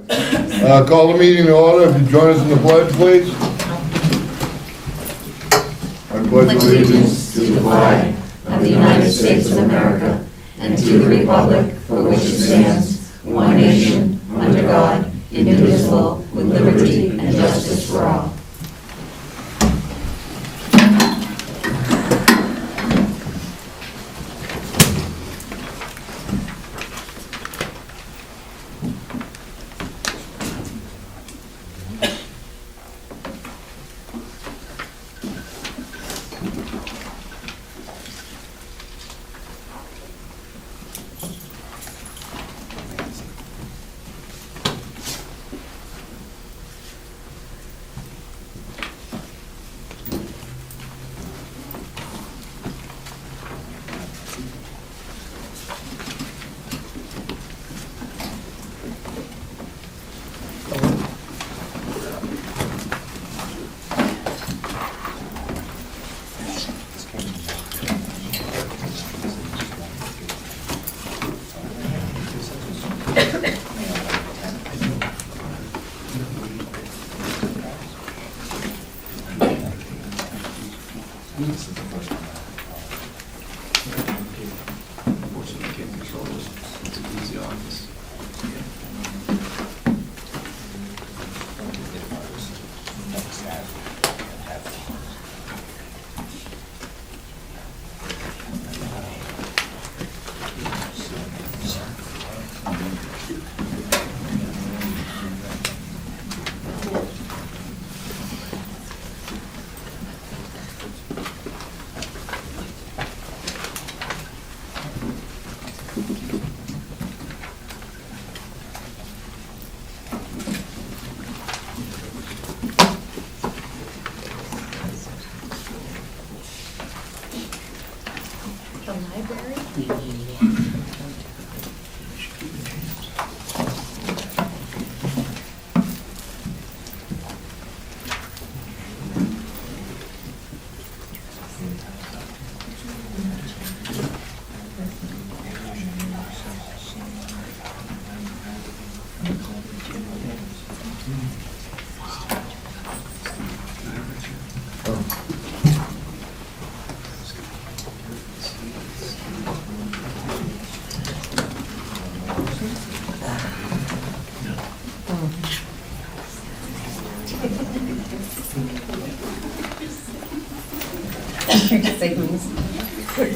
Call the meeting to order. If you join us in the pledge, please. I pledge allegiance to the flag of the United States of America and to the republic for which it stands, one nation, under God, indivisible, with liberty and justice for all.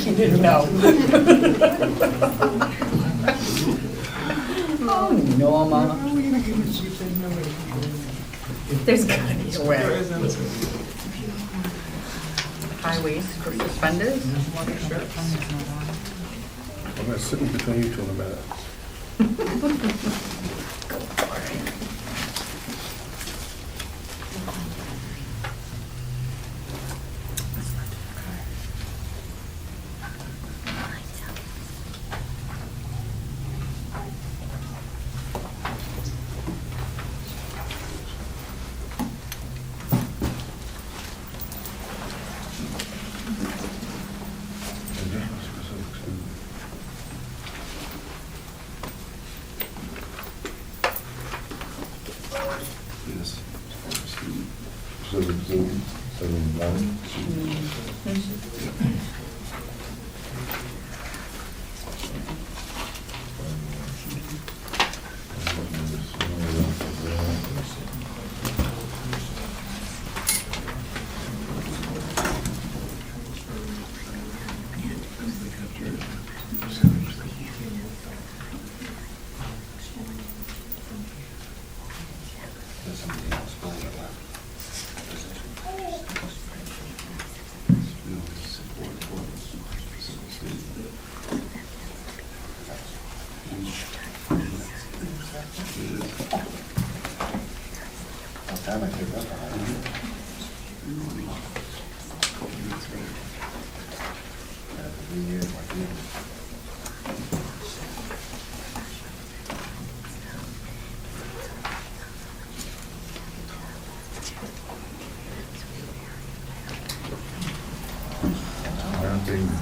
You didn't know. Oh, Norma. There's gotta be a way. High waist for suspenders. I'm going to sit in between you two in a minute. Go for it.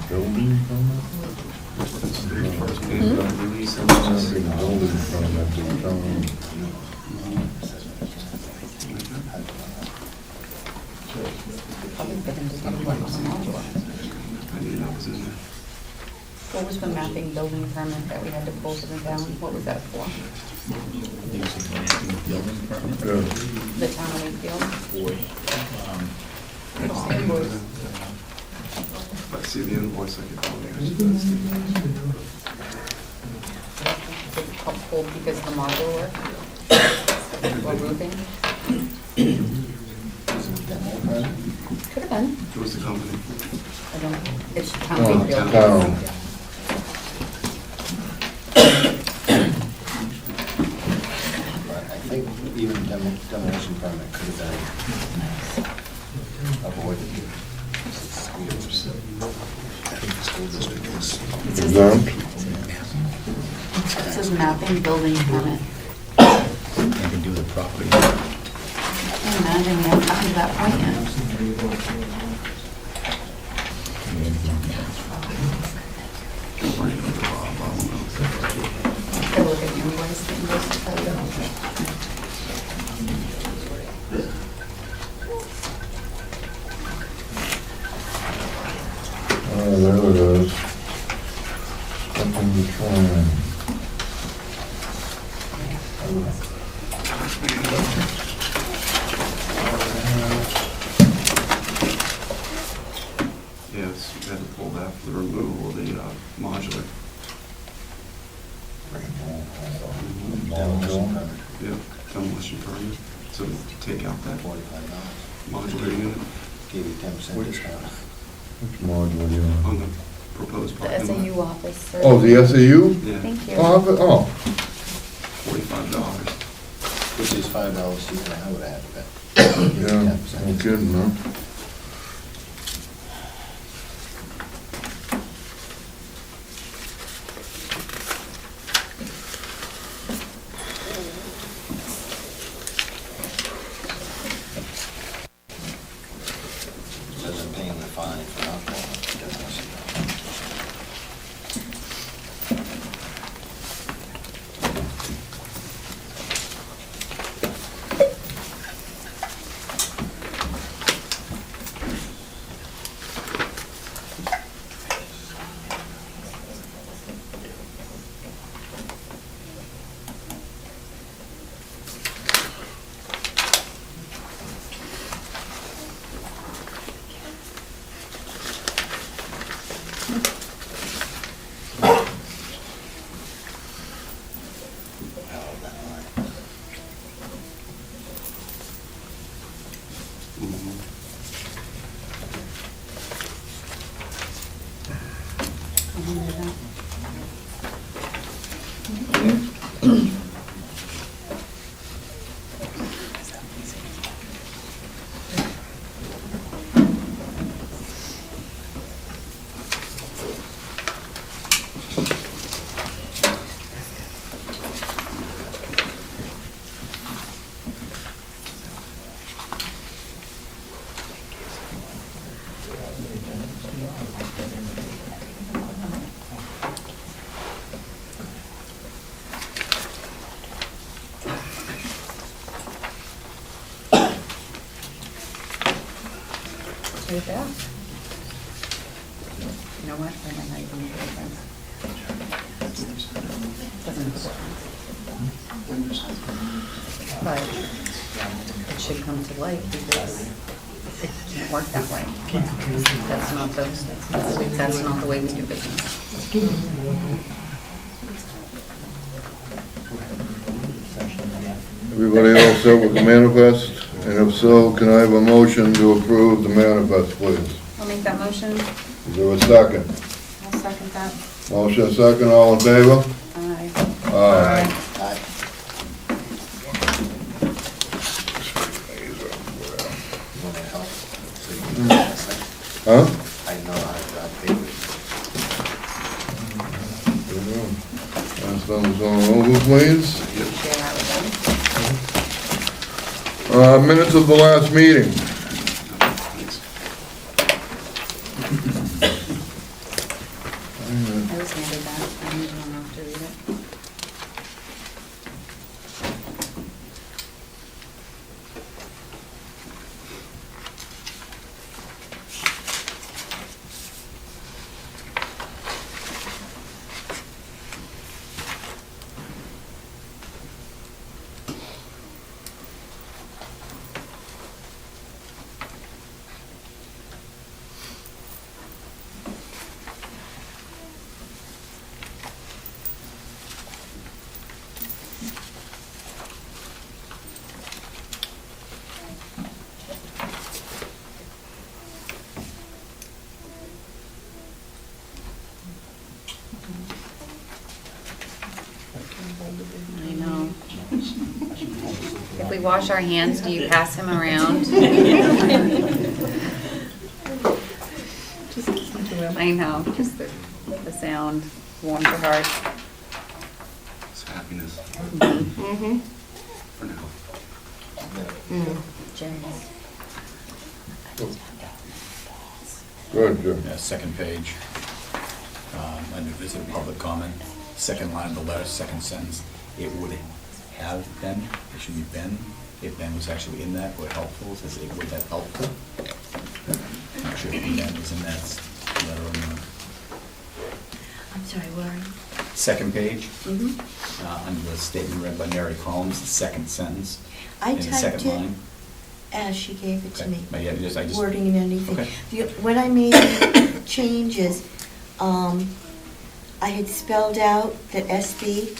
Building permit? Building permit. What was the mapping building permit that we had to pull for the town? What was that for? Building permit Yeah. The town of Wakefield? for, What's the invoice? If I see the invoice, I can tell you. It's pulled because of the module work? Or roofing? Could have been. Who was the company? I don't know. It's town Oh, Wakefield. town. But I think even demolition permit could have been avoided. I think the school district was. Exempt. It says mapping building permit. I can do the property. I can't imagine we haven't gotten to that point yet. Gotta look at the invoice, the invoice will tell you. Oh, there it is. Something to try. Yes, you had to pull that for the removal of the modular. Demolition permit, Yep, demolition permit. So to take out that $45. modular unit Gave you 10% discount. Which module, yeah. on the proposed The parking lot. SAU office. sir. Oh, the SAU? Yeah, Thank you. Oh, oh. $45. Which is $5 cheaper than I would have had. Yeah, no kidding, huh? Says I'm paying the fine for not following demolition permit. Hell, that line. Mhm. I wonder that. Right there. You know what? I might not even make a difference. Doesn't make a difference. But it should come to light because it can't work that way. That's not the way we do business. Everybody else set with the manifest? And if so, can I have a motion to approve the manifest, please? I'll make that motion. Is there a second? I'll second that. Motion second, all in favor? Aye. Aye. Aye. You want my help? So you can do that second? Huh? I know I paid it. Last numbers on over, please. Share that with them. Minutes of the last meeting. Thanks. I was handed that. I don't even have to read it. If we wash our hands, do you pass him around? Just listen to him. I know, just the sound warms your heart. It's happiness Mm-hmm. for now. James. Good, Jim. Yeah, second page, under visit public comment, second line of the letter, second sentence, it would have been, it should be been, if Ben was actually in that, or helpful, it says it would have helpful. Not sure if Ben was in that letter or not. I'm sorry, where are you? Second page, Mhm. under the statement read by Mary Collins, the second sentence, I in the typed second it line. as she gave it to Okay. me. But yeah, I just. Wording and anything. Okay. When I made changes, I had spelled out that SB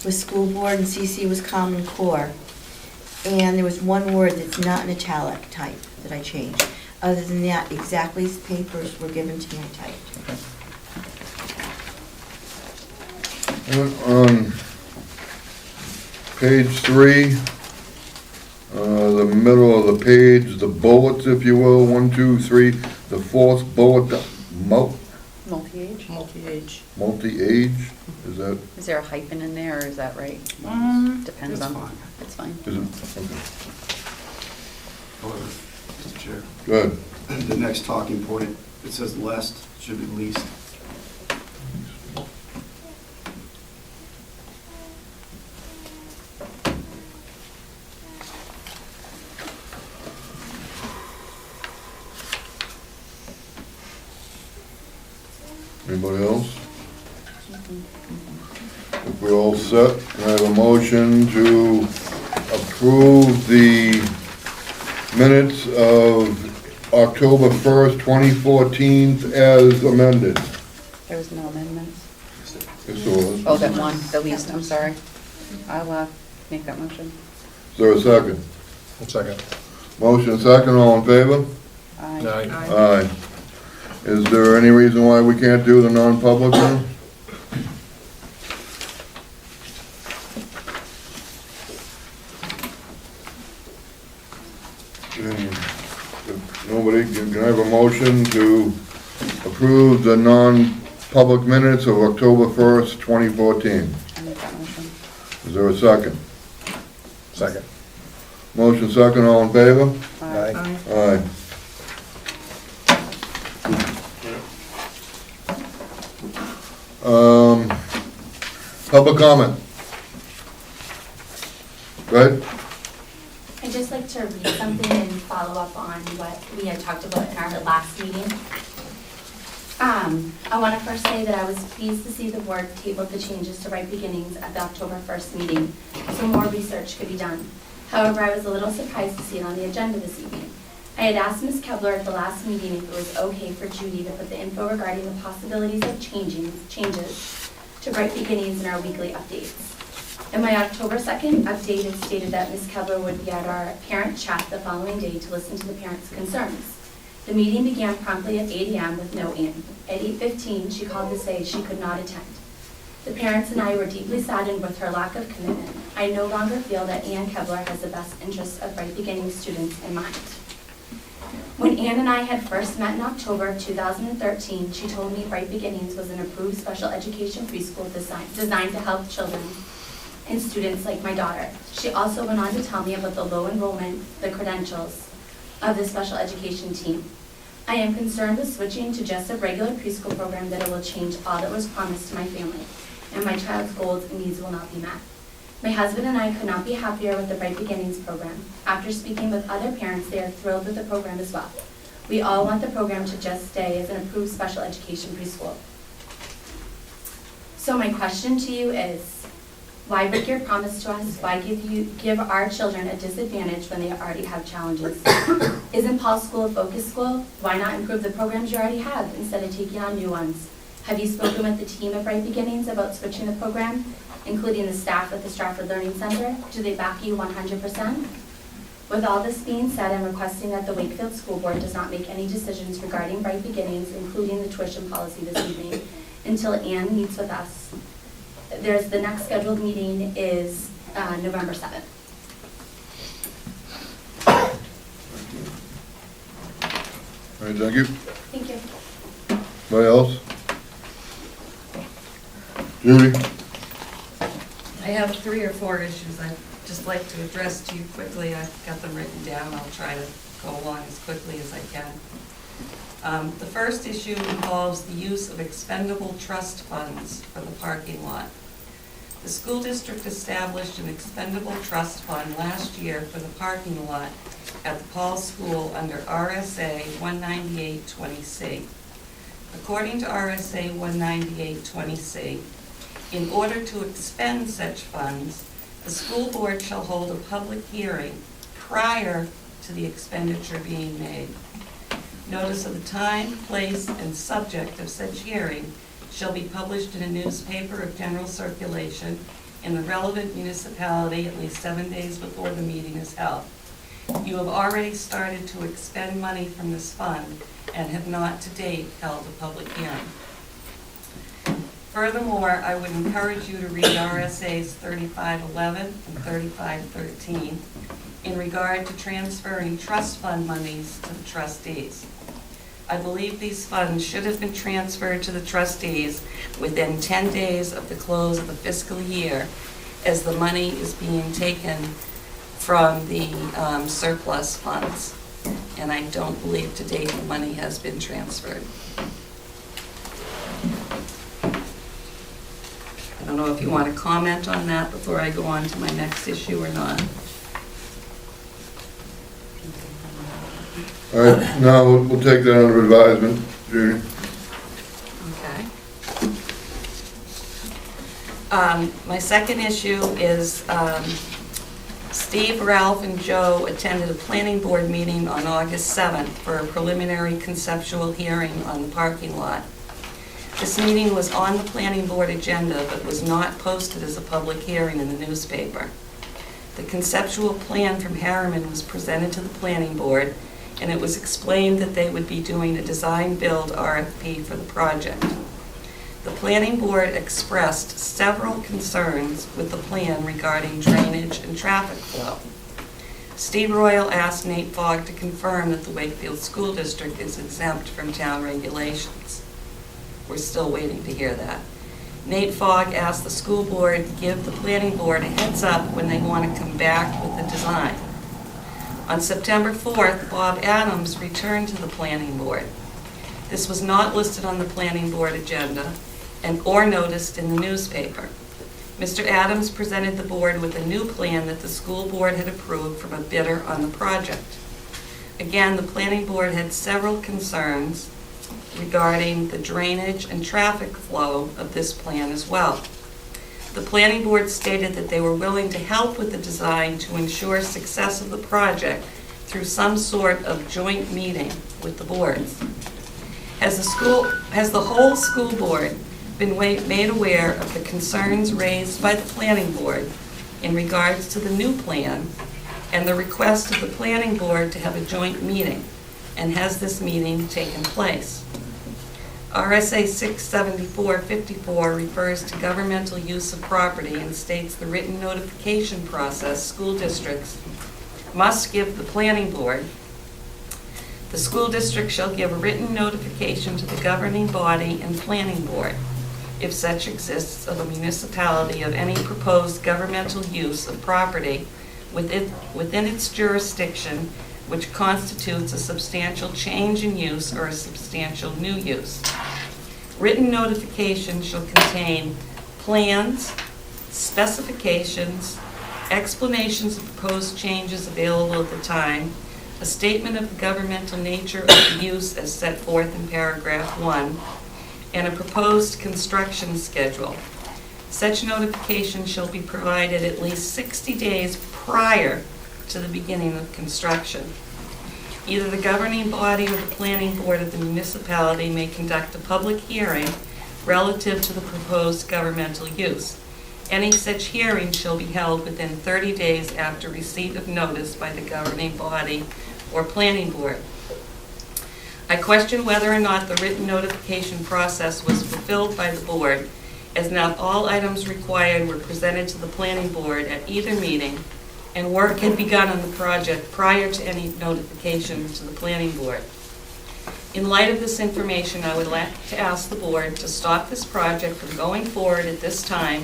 was school board and CC was Common Core. And there was one word that's not in italic type that I changed. Other than that, exactly as papers were given to me, I typed. Okay. On page 3, the middle of the page, the bullets, if you will, 1, 2, 3, the fourth bullet, Multi-age? Multi-age. multi-age, is that, Is there a hyphen in there, or is that right? Depends It's on. fine. It's fine. is it, okay, However, Mr. Chair, good. the next talking point, it says lest, should be least. Anybody else? If we're all set, can I have a motion to approve the minutes of October 1st, 2014 as amended? There was no amendments. Yes, there was. Oh, that one, the least, I'm sorry. I'll make that motion. Is there a second? Second. Motion second, all in favor? Aye. Aye. Is there any reason why we can't do the non-public now? If nobody, can I have a motion to approve the non-public minutes of October 1st, 2014? I make that motion. Is there a second? Second. Motion second, all in favor? Aye. Aye. Public comment. Go ahead. I'd just like to read something and follow up on what we had talked about in our last meeting. I want to first say that I was pleased to see the board tabled the changes to Right Beginnings at the October 1st meeting, so more research could be done. However, I was a little surprised to see it on the agenda this evening. I had asked Ms. Kebler at the last meeting if it was okay for Judy to put the info regarding the possibilities of changes to Bright Beginnings in our weekly updates. In my October 2nd update, it stated that Ms. Kebler would be at our parent chat the following day to listen to the parents' concerns. The meeting began promptly at 8 a.m. with no Ann. At 8:15, she called to say she could not attend. The parents and I were deeply saddened with her lack of commitment. I no longer feel that Ann Kebler has the best interests of Bright Beginnings students in mind. When Ann and I had first met in October 2013, she told me Bright Beginnings was an approved special education preschool designed to help children and students like my daughter. She also went on to tell me about the low enrollment, the credentials of the special education team. I am concerned with switching to just a regular preschool program that it will change all that was promised to my family, and my child's goals and needs will not be met. My husband and I could not be happier with the Bright Beginnings program. After speaking with other parents, they are thrilled with the program as well. We all want the program to just stay as an approved special education preschool. So my question to you is, why break your promise to us? Why give our children a disadvantage when they already have challenges? Isn't Paul's School a focus school? Why not improve the programs you already have instead of taking on new ones? Have you spoken with the team at Bright Beginnings about switching the program, including the staff at the Stratford Learning Center? Do they back you 100%? With all this being said, I'm requesting that the Wakefield School Board does not make any decisions regarding Bright Beginnings, including the tuition policy this evening, until Ann meets with us. The next scheduled meeting is November 7th. All right, thank you. Thank you. Anybody else? Judy? I have 3 or 4 issues I'd just like to address to you quickly. I've got them written down. I'll try to go along as quickly as I can. The first issue involves the use of expendable trust funds for the parking lot. The school district established an expendable trust fund last year for the parking lot at the Paul School under RSA 19820C. According to RSA 19820C, in order to expend such funds, the school board shall hold a public hearing prior to the expenditure being made. Notice of the time, place, and subject of such hearing shall be published in a newspaper of general circulation in the relevant municipality at least 7 days before the meeting is held. You have already started to expend money from this fund and have not to date held a public hearing. Furthermore, I would encourage you to read RSAs 3511 and 3513 in regard to transferring trust fund monies to the trustees. I believe these funds should have been transferred to the trustees within 10 days of the close of the fiscal year, as the money is being taken from the surplus funds. And I don't believe to date the money has been transferred. I don't know if you want to comment on that before I go on to my next issue or not. All right, now we'll take that under advisement, Judy. Okay. My second issue is Steve, Ralph, and Joe attended a planning board meeting on August 7th for a preliminary conceptual hearing on the parking lot. This meeting was on the planning board agenda but was not posted as a public hearing in the newspaper. The conceptual plan from Harriman was presented to the planning board, and it was explained that they would be doing a design-build RFP for the project. The planning board expressed several concerns with the plan regarding drainage and traffic flow. Steve Royal asked Nate Fogg to confirm that the Wakefield School District is exempt from town regulations. We're still waiting to hear that. Nate Fogg asked the school board to give the planning board a heads up when they want to come back with the design. On September 4th, Bob Adams returned to the planning board. This was not listed on the planning board agenda or noticed in the newspaper. Mr. Adams presented the board with a new plan that the school board had approved from a bidder on the project. Again, the planning board had several concerns regarding the drainage and traffic flow of this plan as well. The planning board stated that they were willing to help with the design to ensure success of the project through some sort of joint meeting with the boards. Has the whole school board been made aware of the concerns raised by the planning board in regards to the new plan and the request of the planning board to have a joint meeting? And has this meeting taken place? RSA 674-54 refers to governmental use of property and states the written notification process school districts must give the planning board. The school district shall give a written notification to the governing body and planning board, if such exists, of a municipality of any proposed governmental use of property within its jurisdiction which constitutes a substantial change in use or a substantial new use. Written notification shall contain plans, specifications, explanations of proposed changes available at the time, a statement of the governmental nature of the use as set forth in paragraph 1, and a proposed construction schedule. Such notification shall be provided at least 60 days prior to the beginning of construction. Either the governing body or the planning board of the municipality may conduct a public hearing relative to the proposed governmental use. Any such hearing shall be held within 30 days after receipt of notice by the governing body or planning board. I question whether or not the written notification process was fulfilled by the board as not all items required were presented to the planning board at either meeting, and work had begun on the project prior to any notification to the planning board. In light of this information, I would like to ask the board to stop this project from going forward at this time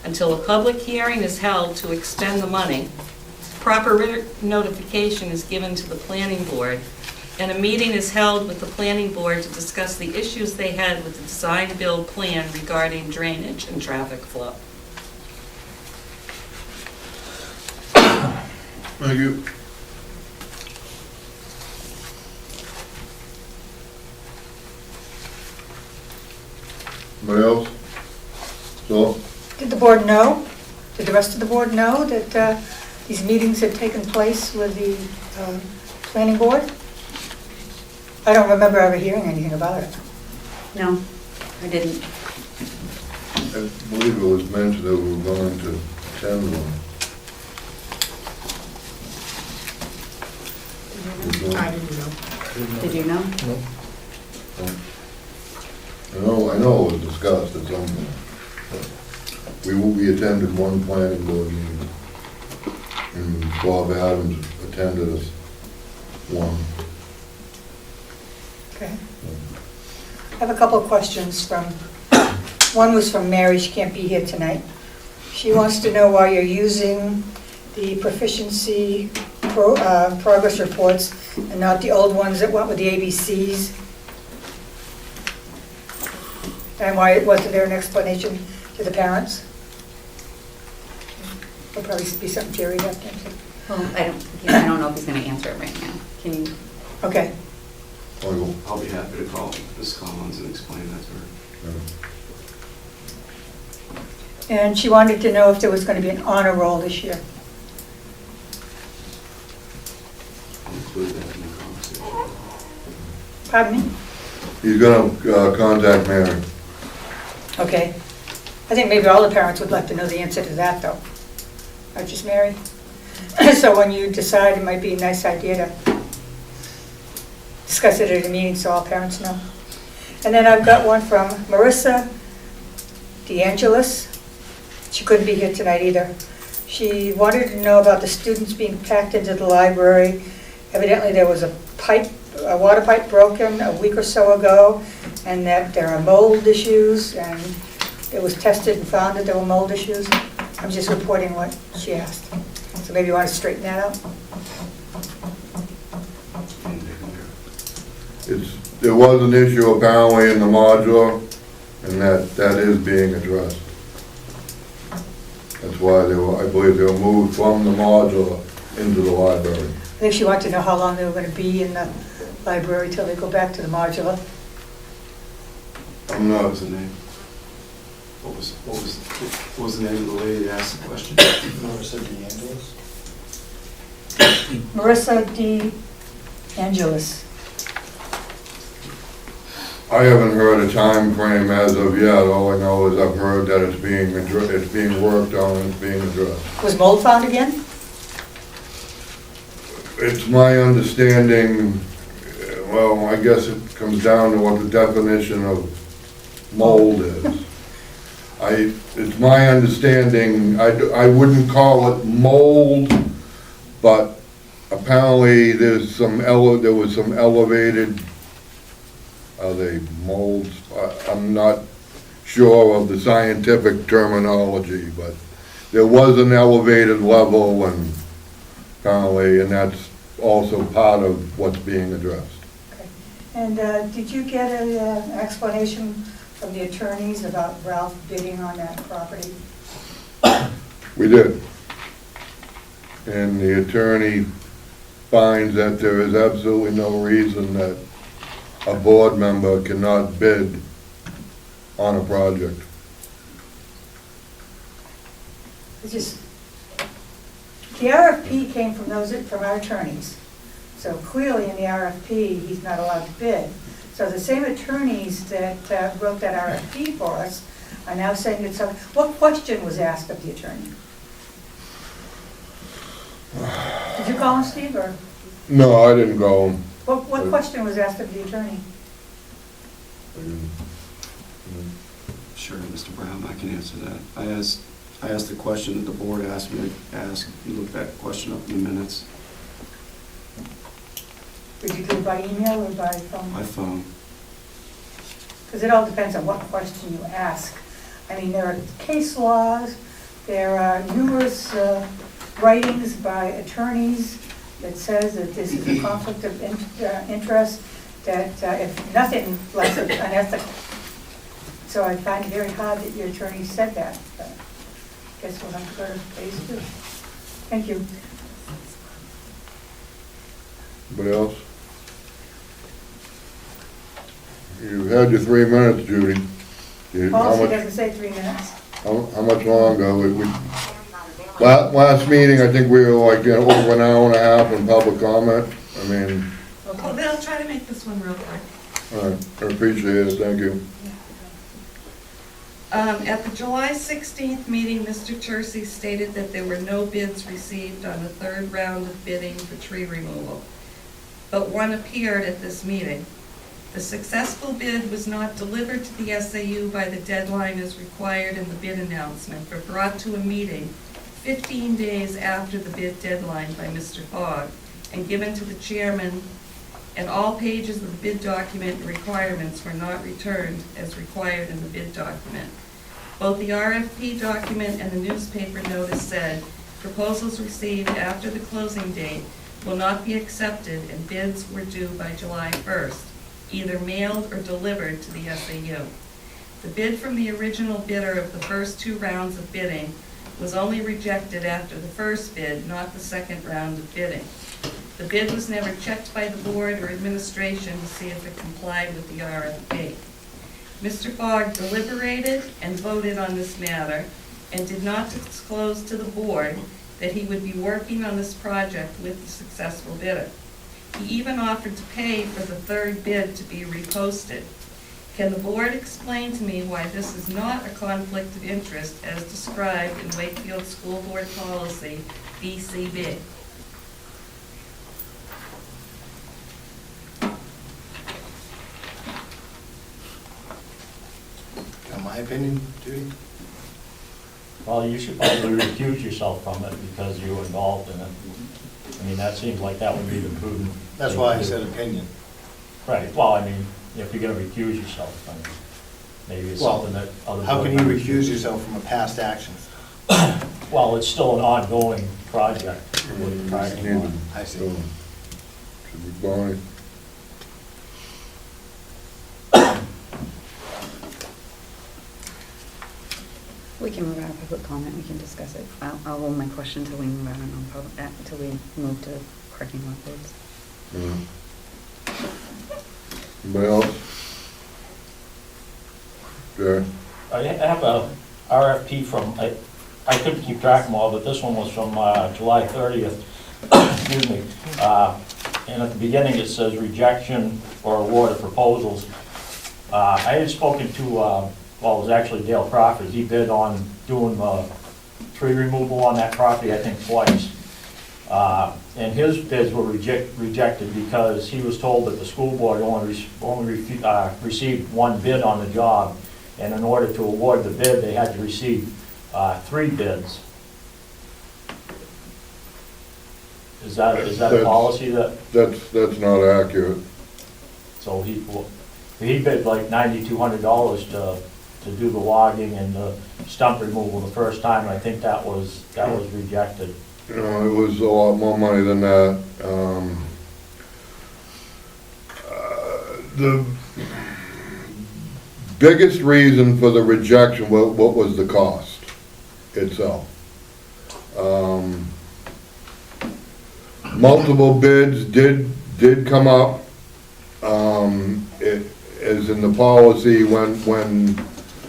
until a public hearing is held to expend the money, proper notification is given to the planning board, and a meeting is held with the planning board to discuss the issues they had with the design-build plan regarding drainage and traffic flow. Thank you. Anybody else? So, Did the board know, did the rest of the board know that these meetings had taken place with the planning board? I don't remember ever hearing anything about it. No, I didn't. I believe it was mentioned that we were going to attend one. I didn't know. Did you know? I know it was discussed at some point. We attended one planning board meeting, and Bob Adams attended us one. Okay. I have a couple of questions from, one was from Mary, she can't be here tonight. She wants to know why you're using the proficiency progress reports and not the old ones that went with the ABCs. And why wasn't there an explanation to the parents? There'll probably be something Jerry would have to answer. Well, I don't know if he's gonna answer it right now. Can you? Okay. I'll be happy to call Ms. Collins and explain that to her. And she wanted to know if there was going to be an honor roll this year. I'll include that in the conversation. Pardon me? He's gonna contact Mary. Okay. I think maybe all the parents would like to know the answer to that, though. Not just Mary. So when you decide, it might be a nice idea to discuss it at a meeting so all parents know. And then I've got one from Marissa DeAngelis. She couldn't be here tonight either. She wanted to know about the students being packed into the library. Evidently there was a water pipe broken a week or so ago, and that there are mold issues, and it was tested and found that there were mold issues. I'm just reporting what she asked. So maybe you want to straighten that out? There was an issue apparently in the modular, and that is being addressed. That's why I believe they were moved from the modular into the library. I think she wanted to know how long they were going to be in the library till they go back to the modular. I'm What not, was the name? What was the name of the lady that asked the question? Marissa DeAngelis? Marissa DeAngelis. I haven't heard a time frame as of yet. All I know is I've heard that it's being worked on and it's being addressed. Was mold found again? It's my understanding, well, I guess it comes down to what the definition of mold is. It's my understanding, I wouldn't call it mold, but apparently there was some elevated, are they molds? I'm not sure of the scientific terminology, but there was an elevated level, and apparently, and that's also part of what's being addressed. Okay. And did you get an explanation from the attorneys about Ralph bidding on that property? We did. And the attorney finds that there is absolutely no reason that a board member cannot bid on a project. It's just, the RFP came from our attorneys. So clearly in the RFP, he's not allowed to bid. So the same attorneys that wrote that RFP for us are now saying that some, what question was asked of the attorney? Did you call him, Steve, or No, I didn't go. what question was asked of the attorney? Sure, Mr. Brown, I can answer that. I asked the question that the board asked me to ask. You look that question up in the minutes. Would you do it by email or by phone? My phone. Because it all depends on what question you ask. I mean, there are case laws, there are numerous writings by attorneys that says that this is a conflict of interest, that if nothing less unethical. So I find it very hard that your attorney said that, but I guess we'll have to go to phase 2. Thank you. Anybody else? You had your 3 minutes, Judy. How Policy much, doesn't say 3 minutes. how much longer? Last meeting, I think we were like over an hour and a half in public comment. I mean, Oh, they'll try to make this one real quick. all right, I appreciate it, thank you. At the July 16th meeting, Mr. Tercey stated that there were no bids received on the third round of bidding for tree removal, but one appeared at this meeting. The successful bid was not delivered to the SAU by the deadline as required in the bid announcement, but brought to a meeting 15 days after the bid deadline by Mr. Fogg and given to the chairman, and all pages of the bid document and requirements were not returned as required in the bid document. Both the RFP document and the newspaper notice said proposals received after the closing date will not be accepted and bids were due by July 1st, either mailed or delivered to the SAU. The bid from the original bidder of the first 2 rounds of bidding was only rejected after the first bid, not the second round of bidding. The bid was never checked by the board or administration to see if it complied with the RFP. Mr. Fogg deliberated and voted on this matter and did not disclose to the board that he would be working on this project with the successful bidder. He even offered to pay for the third bid to be reposted. Can the board explain to me why this is not a conflict of interest as described in Wakefield School Board Policy BCB? In my opinion, Judy? Well, you should probably recuse yourself from it because you were involved in it. I mean, that seems like that would be the prudent. That's thing why to I do. said opinion. Right, well, I mean, if you're gonna recuse yourself, then maybe it's Well, something that other. how board can you members recuse do. yourself from a past action? Well, it's still an ongoing project. I see. So, should be Bonnie. We can move on to public comment, we can discuss it. I'll hold my question till we move on till we move to parking lot bids. Anybody else? Jerry? I have a RFP from, I couldn't keep track of them all, but this one was from July 30th. Excuse me. And at the beginning, it says rejection or award of proposals. I had spoken to, well, it was actually Dale Crawford. He bid on doing tree removal on that property, I think twice. And his bids were rejected because he was told that the school board only received 1 bid on the job. And in order to award the bid, they had to receive 3 bids. Is that a policy that, That's not accurate. so he bid like $9,200 to do the logging and the stump removal the first time, and I think that was rejected. You know, it was a lot more money than that. The biggest reason for the rejection, what was the cost itself? Multiple bids did come up. It is in the policy when,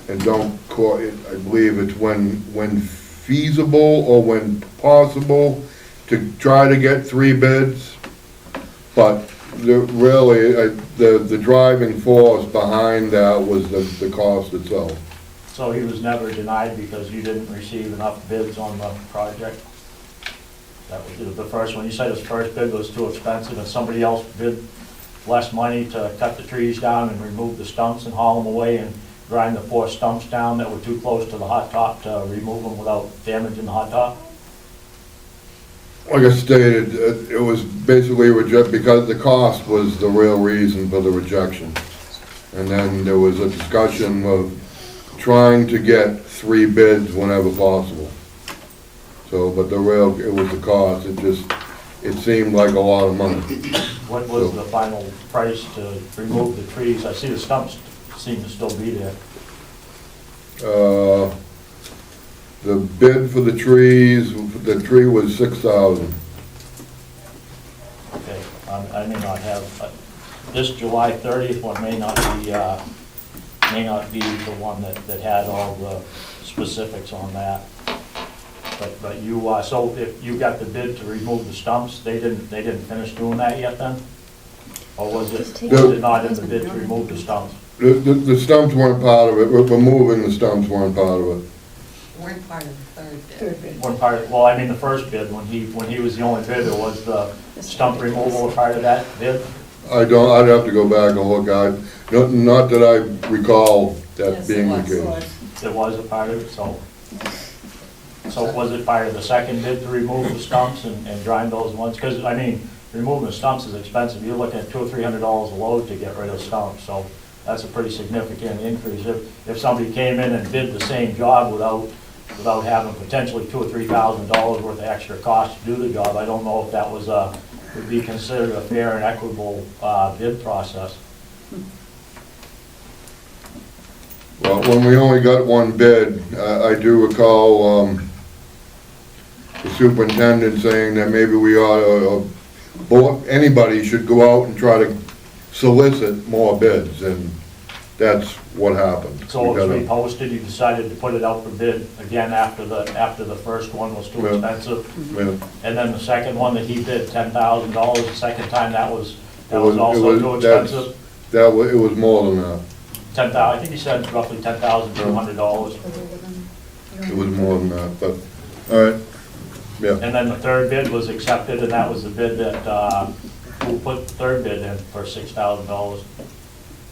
and don't quote it, I believe it's when feasible or when possible to try to get 3 bids. But the driving force behind that was the cost itself. So he was never denied because you didn't receive enough bids on the project? That was the first one. You said his first bid was too expensive and somebody else bid less money to cut the trees down and remove the stumps and haul them away and grind the 4 stumps down that were too close to the hot top to remove them without damaging the hot top? Like I stated, it was basically because the cost was the real reason for the rejection. And then there was a discussion of trying to get 3 bids whenever possible. So, but it was the cost, it seemed like a lot of money. What was the final price to remove the trees? I see the stumps seem to still be there. The bid for the tree was 6,000. Okay, I may not have, this July 30th one may not be the one that had all the specifics on that. But you, so if you got the bid to remove the stumps, they didn't finish doing that yet then? Or was it not in the bid to remove the stumps? The stumps weren't part of it, removing the stumps weren't part of it. Weren't part of the third bid. One part, well, I mean, the first bid, when he was the only bidder, was the stump removal a part of that bid? I'd have to go back and look at it. Not that I recall that being the case. It was a part of it, so was it part of the second bid to remove the stumps and grind those ones? Because, I mean, removing the stumps is expensive. You're looking at $200 or $300 a load to get rid of stumps, so that's a pretty significant increase. If somebody came in and did the same job without having potentially $2,000 or $3,000 worth of extra cost to do the job, I don't know if that would be considered a fair and equitable bid process. Well, when we only got one bid, I do recall the superintendent saying that maybe we ought to, anybody should go out and try to solicit more bids, and that's what happened. So it was reposted, you decided to put it out for bid again after the first one was too expensive? Yeah. And then the second one that he bid, $10,000, the second time that was also too expensive? It was more than that. I think he said roughly $10,200. It was more than that, but, all right, yeah. And then the third bid was accepted, and that was the bid that, who put the third bid in for $6,000?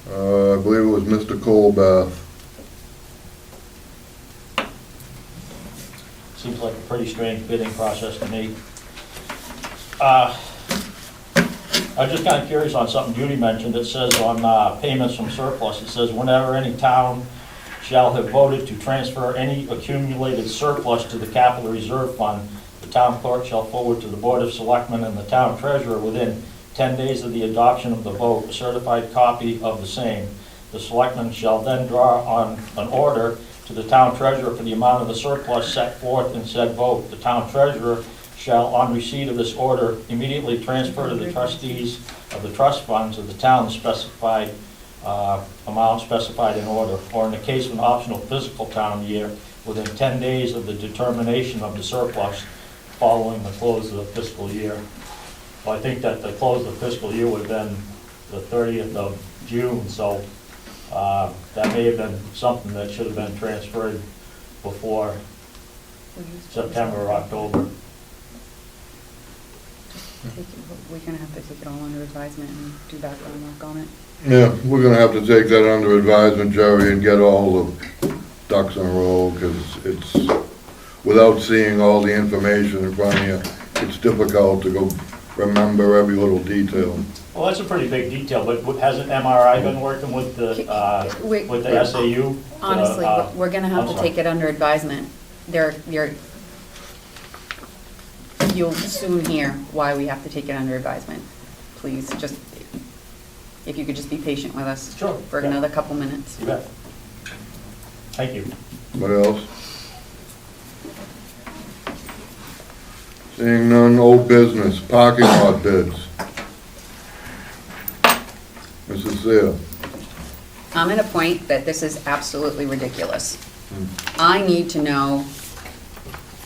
I believe it was Mr. Colbath. Seems like a pretty strange bidding process to me. I'm just kind of curious on something Judy mentioned. It says on payments from surplus, it says whenever any town shall have voted to transfer any accumulated surplus to the capital reserve fund, the town clerk shall forward to the Board of Selectmen and the town treasurer within 10 days of the adoption of the vote a certified copy of the same. The selectmen shall then draw on an order to the town treasurer for the amount of the surplus set forth in said vote. The town treasurer shall, on receipt of this order, immediately transfer to the trustees of the trust funds of the town the specified amount specified in order, or in the case of an optional fiscal town year, within 10 days of the determination of the surplus following the close of the fiscal year. Well, I think that the close of the fiscal year would have been the 30th of June, so that may have been something that should have been transferred before September or October. We're gonna have to take it all under advisement and do background work on it. Yeah, we're gonna have to take that under advisement, Jerry, and get all the ducks in a row, because it's, without seeing all the information in front of you, it's difficult to go remember every little detail. Well, that's a pretty big detail, but hasn't MRI been working with the SAU? Honestly, we're gonna have to take it under advisement. You'll soon hear why we have to take it under advisement. Please, just, if you could just be patient with us. Sure. For another couple minutes. You bet. Thank you. What else? Seeing none, old business, parking lot bids. Mrs. Seer. I'm at a point that this is absolutely ridiculous. I need to know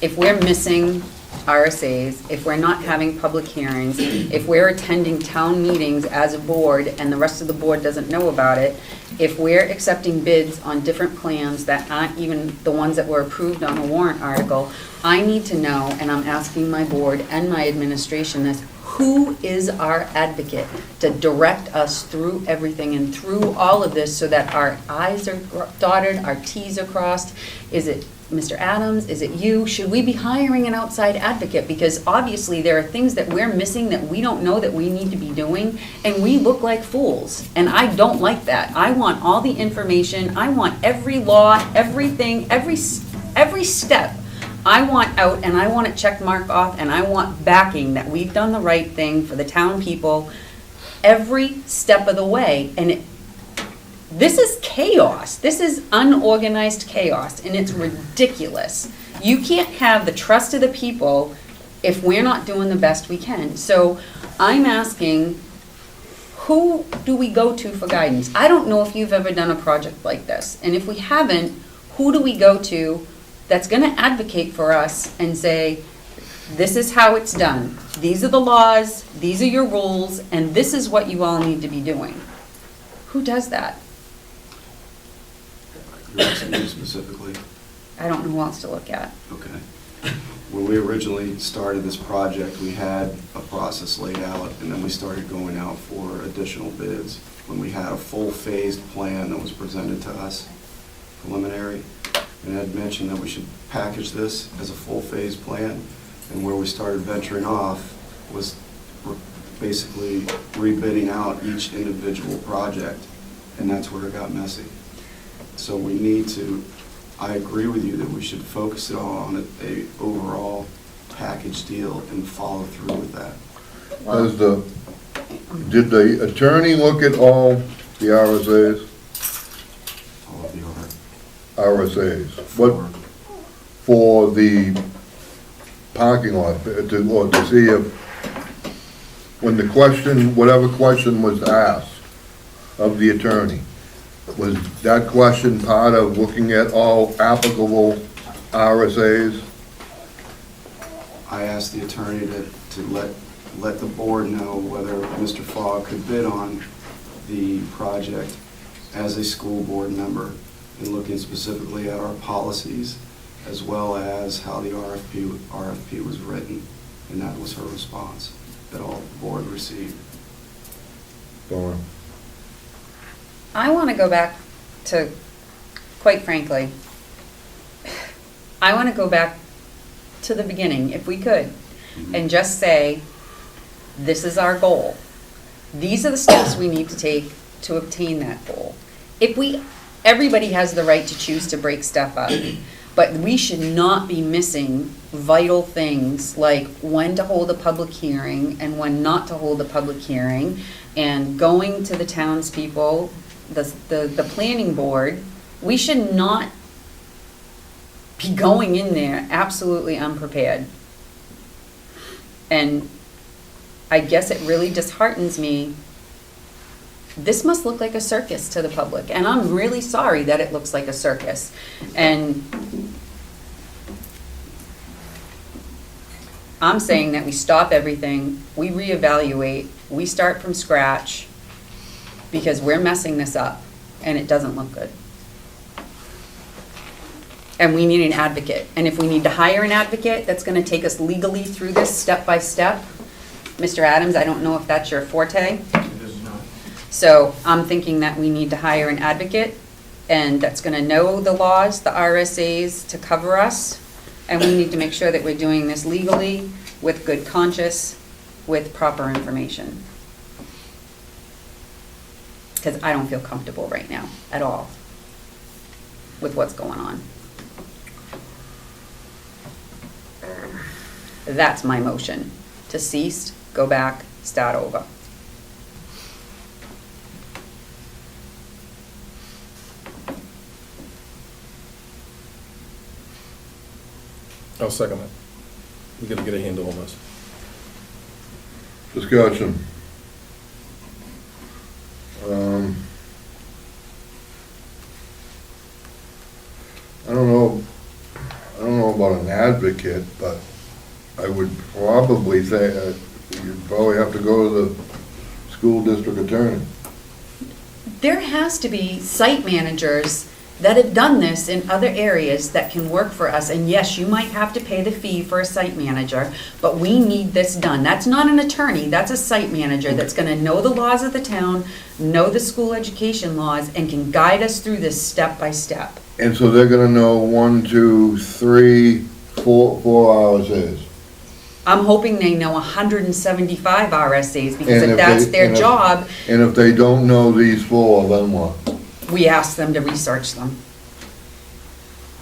if we're missing RSAs, if we're not having public hearings, if we're attending town meetings as a board and the rest of the board doesn't know about it, if we're accepting bids on different plans that aren't even the ones that were approved on the warrant article, I need to know, and I'm asking my board and my administration this, who is our advocate to direct us through everything and through all of this so that our I's are dotted, our T's are crossed? Is it Mr. Adams? Is it you? Should we be hiring an outside advocate? Because obviously there are things that we're missing that we don't know that we need to be doing, and we look like fools. And I don't like that. I want all the information. I want every law, everything, every step. I want out, and I want it check mark off, and I want backing that we've done the right thing for the town people every step of the way. And this is chaos. This is unorganized chaos, and it's ridiculous. You can't have the trust of the people if we're not doing the best we can. So I'm asking, who do we go to for guidance? I don't know if you've ever done a project like this, and if we haven't, who do we go to that's gonna advocate for us and say, this is how it's done. These are the laws, these are your rules, and this is what you all need to be doing. Who does that? You're asking me specifically? I don't know who else to look at. Okay. When we originally started this project, we had a process laid out, and then we started going out for additional bids. When we had a full phased plan that was presented to us, preliminary, and Ed mentioned that we should package this as a full phase plan, and where we started venturing off was basically rebidding out each individual project, and that's where it got messy. So we need to, I agree with you that we should focus it all on a overall package deal and follow through with that. Did the attorney look at all the RSAs? All of the RSAs, what, for the parking lot, to see if, when the question, whatever question was asked of the attorney, was that question part of looking at all applicable RSAs? I asked the attorney to let the board know whether Mr. Fogg could bid on the project as a school board member, and looking specifically at our policies as well as how the RFP was written, and that was her response that all the board received. Dawn? I want to go back to, quite frankly, I want to go back to the beginning, if we could, and just say, this is our goal. These are the steps we need to take to obtain that goal. Everybody has the right to choose to break stuff up, but we should not be missing vital things like when to hold a public hearing and when not to hold a public hearing, and going to the townspeople, the planning board. We should not be going in there absolutely unprepared. And I guess it really disheartens me. This must look like a circus to the public, and I'm really sorry that it looks like a circus. And I'm saying that we stop everything, we reevaluate, we start from scratch, because we're messing this up, and it doesn't look good. And we need an advocate. And if we need to hire an advocate that's gonna take us legally through this step by step, Mr. Adams, I don't know if that's your forte. It is not. So I'm thinking that we need to hire an advocate, and that's gonna know the laws, the RSAs to cover us, and we need to make sure that we're doing this legally, with good conscience, with proper information. Because I don't feel comfortable right now, at all, with what's going on. That's my motion, to cease, go back, start over. I'll second that. We gotta get a handle on this. Discussion. I don't know about an advocate, but I would probably say you'd probably have to go to the school district attorney. there has to be site managers that have done this in other areas that can work for us. And yes, you might have to pay the fee for a site manager, but we need this done. That's not an attorney, that's a site manager that's gonna know the laws of the town, know the school education laws, and can guide us through this step by step. And so they're gonna know 1, 2, 3, 4 RSAs. I'm hoping they know 175 RSAs, because And if if that's they- their and if- job, And if they don't know these 4, then what? we ask them to research them.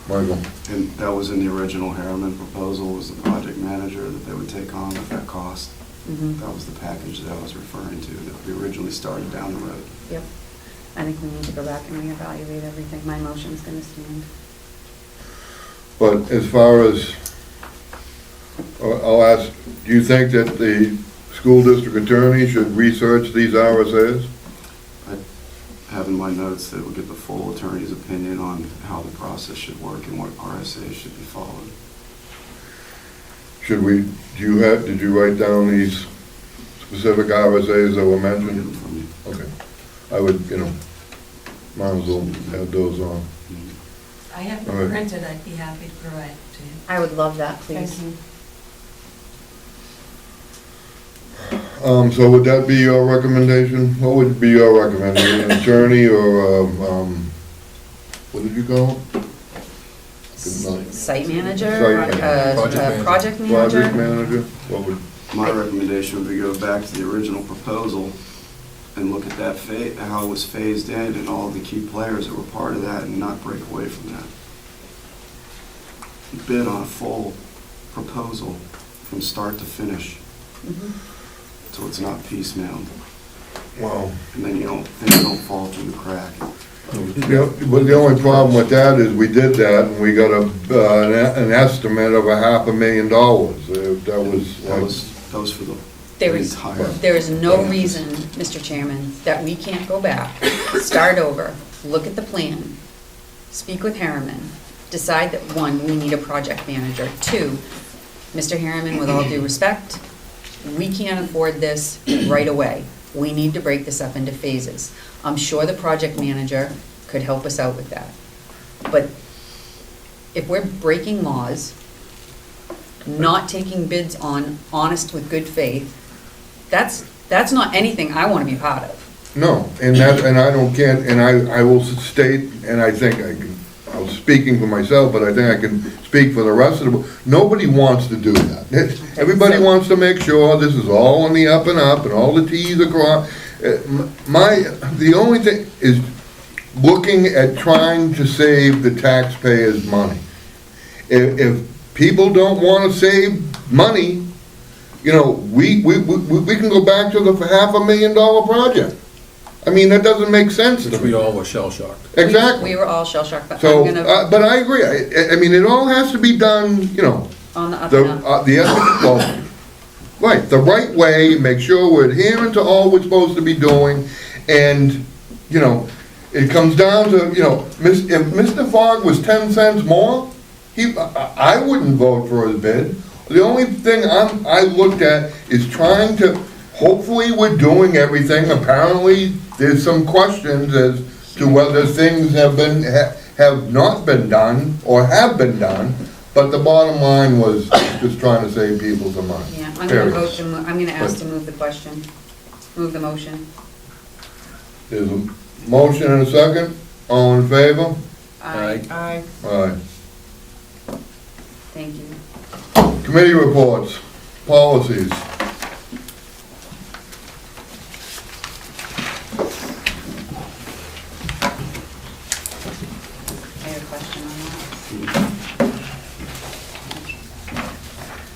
Michael? And that was in the original Harriman proposal, was the project manager that they would take on at that cost. Mhm. That was the package that I was referring to, that we originally started down the road. Yep. I think we need to go back and reevaluate everything. My motion's gonna stand. But as far as, I'll ask, do you think that the school district attorney should research these RSAs? I have in my notes that we'll get the full attorney's opinion on how the process should work and what RSAs should be followed. Should we, did you write down these specific RSAs that were I'll get them mentioned? from you. Okay. I would, might as well have those on. I have All them right. printed, I'd be happy to provide it to you. I would love that, please. Thank you. So would that be your recommendation? What would be your recommendation? An attorney or, what did you call it? Site manager, Site manager. project Project manager. manager? What would, My recommendation would be go back to the original proposal and look at that, how it was phased in and all the key players that were part of that and not break away from that. Bid on a full proposal from start to finish, Mhm. so it's not piecemeal. wow. And then things don't fall through the crack. But the only problem with that is we did that and we got an estimate of $500,000. That was for the There is, entire. there is no reason, Mr. Chairman, that we can't go back, start over, look at the plan, speak with Harriman, decide that, one, we need a project manager. Two, Mr. Harriman, with all due respect, we can't afford this right away. We need to break this up into phases. I'm sure the project manager could help us out with that. But if we're breaking laws, not taking bids on honest with good faith, that's not anything I want to be part of. No, and I don't care, and I will state, and I think I was speaking for myself, but I think I can speak for the rest of the, nobody wants to do that. Everybody wants to make sure this is all on the up and up, and all the Ts are crossed. The only thing is looking at trying to save the taxpayers' money. If people don't want to save money, we can go back to the $500,000 project. I mean, that doesn't make sense to Which me. we all were shell-shocked. Exactly. We were all shell-shocked, but So, I'm gonna, but I agree. I mean, it all has to be done, on the up and up. right, the right way, make sure we're adhering to all we're supposed to be doing, and, it comes down to, if Mr. Fogg was 10 cents more, I wouldn't vote for his bid. The only thing I looked at is trying to, hopefully we're doing everything. Apparently, there's some questions as to whether things have not been done or have been done, but the bottom line was just trying to save people some money. Yeah, I'm gonna Period. vote to, I'm gonna ask to move the question, move the motion. There's a motion and a second. All in favor? Aye. Aye. Aye. Thank you. Committee reports, policies. I have a question on that.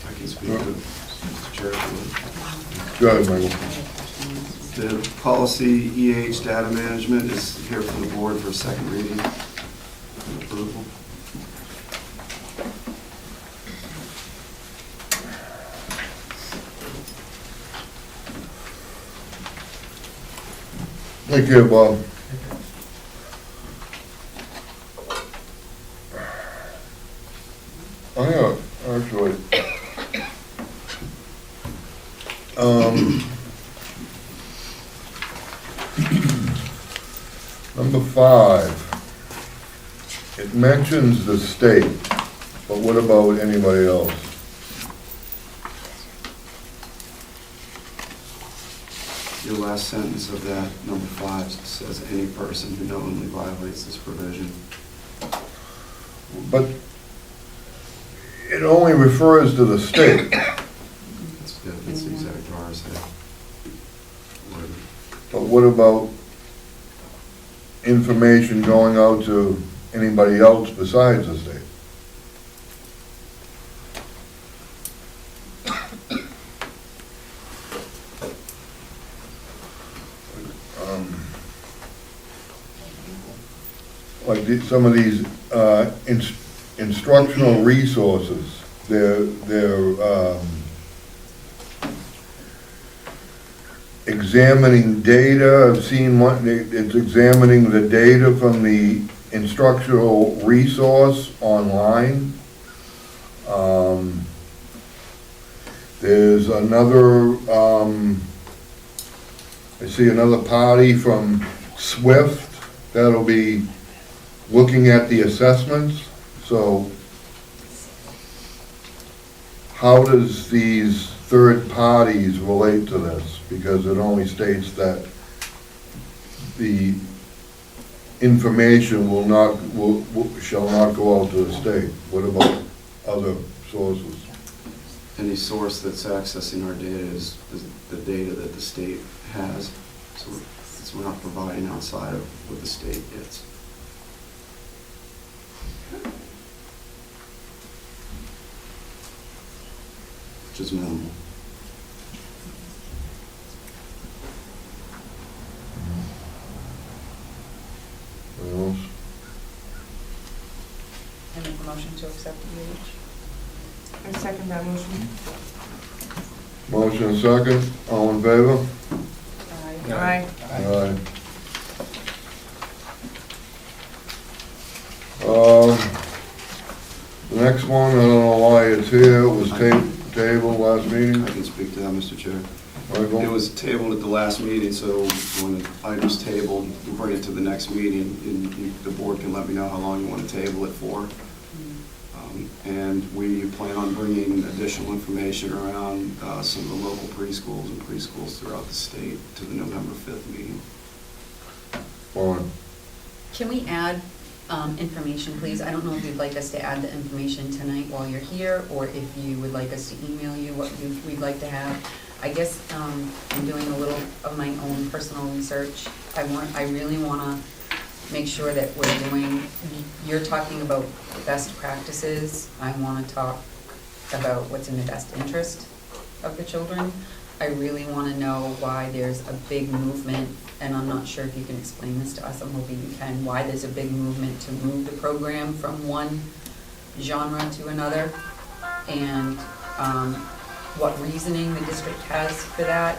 I can speak to Mr. Chair. if Go ahead, Michael. I have a question on this one. you would. The policy EH data management is here for the board for a second reading and approval. Thank you, Bob. Actually, Number 5, it mentions the state, but what about anybody else? Your last sentence of that, number 5, says any person who knowingly violates this provision. But it only refers to the state. That's the exact RSA. Word. But what about information going out to anybody else besides the state? Like some of these instructional resources, they're examining data. I've seen one, it's examining the data from the instructional resource online. There's another, I see another party from SWIFT that'll be looking at the assessments. So how does these third parties relate to this? Because it only states that the information shall not go out to the state. What about other sources? Any source that's accessing our data is the data that the state has. So we're not providing outside of what the state gets. Which is minimal. What else? I make a motion to accept the EH. I second that motion. Motion and second, all in favor? Aye. Aye. The next one, I don't know why it's here, it was tabled last meeting. I can speak to that, Mr. Chair. Michael? It was tabled at the last meeting, so when the item's tabled, we bring it to the next meeting, and the board can let me know how long you want to table it for. And we plan on bringing additional information around some of the local preschools and preschools throughout the state to the November 5th meeting. Fine. Can we add information, please? I don't know if you'd like us to add the information tonight while you're here, or if you would like us to email you what we'd like to have. I guess I'm doing a little of my own personal research. I really want to make sure that we're doing, you're talking about best practices. I want to talk about what's in the best interest of the children. I really want to know why there's a big movement, and I'm not sure if you can explain this to us, I'm hoping you can, why there's a big movement to move the program from one genre to another, and what reasoning the district has for that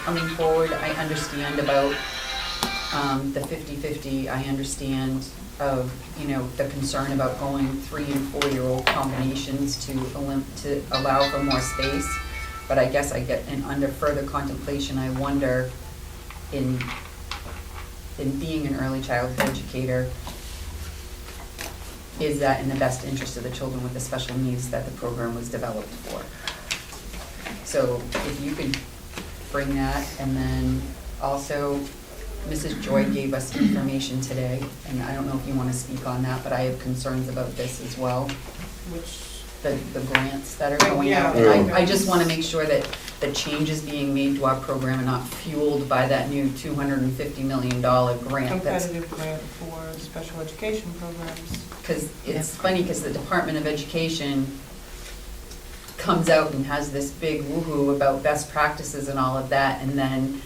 coming forward. I understand about the 50-50, I understand of, the concern about going 3- and 4-year-old combinations to allow for more space. But I guess under further contemplation, I wonder, in being an early childhood educator, is that in the best interest of the children with the special needs that the program was developed for? So if you could bring that, and then also, Mrs. Joy gave us information today, and I don't know if you want to speak on that, but I have concerns about this as well. Which, The grants that are going out. Yeah. And I just want to make sure that the changes being made to our program are not fueled by that new $250 million grant. competitive grant for special education programs. Because it's funny, because the Department of Education comes out and has this big woo-hoo about best practices and all of that, and then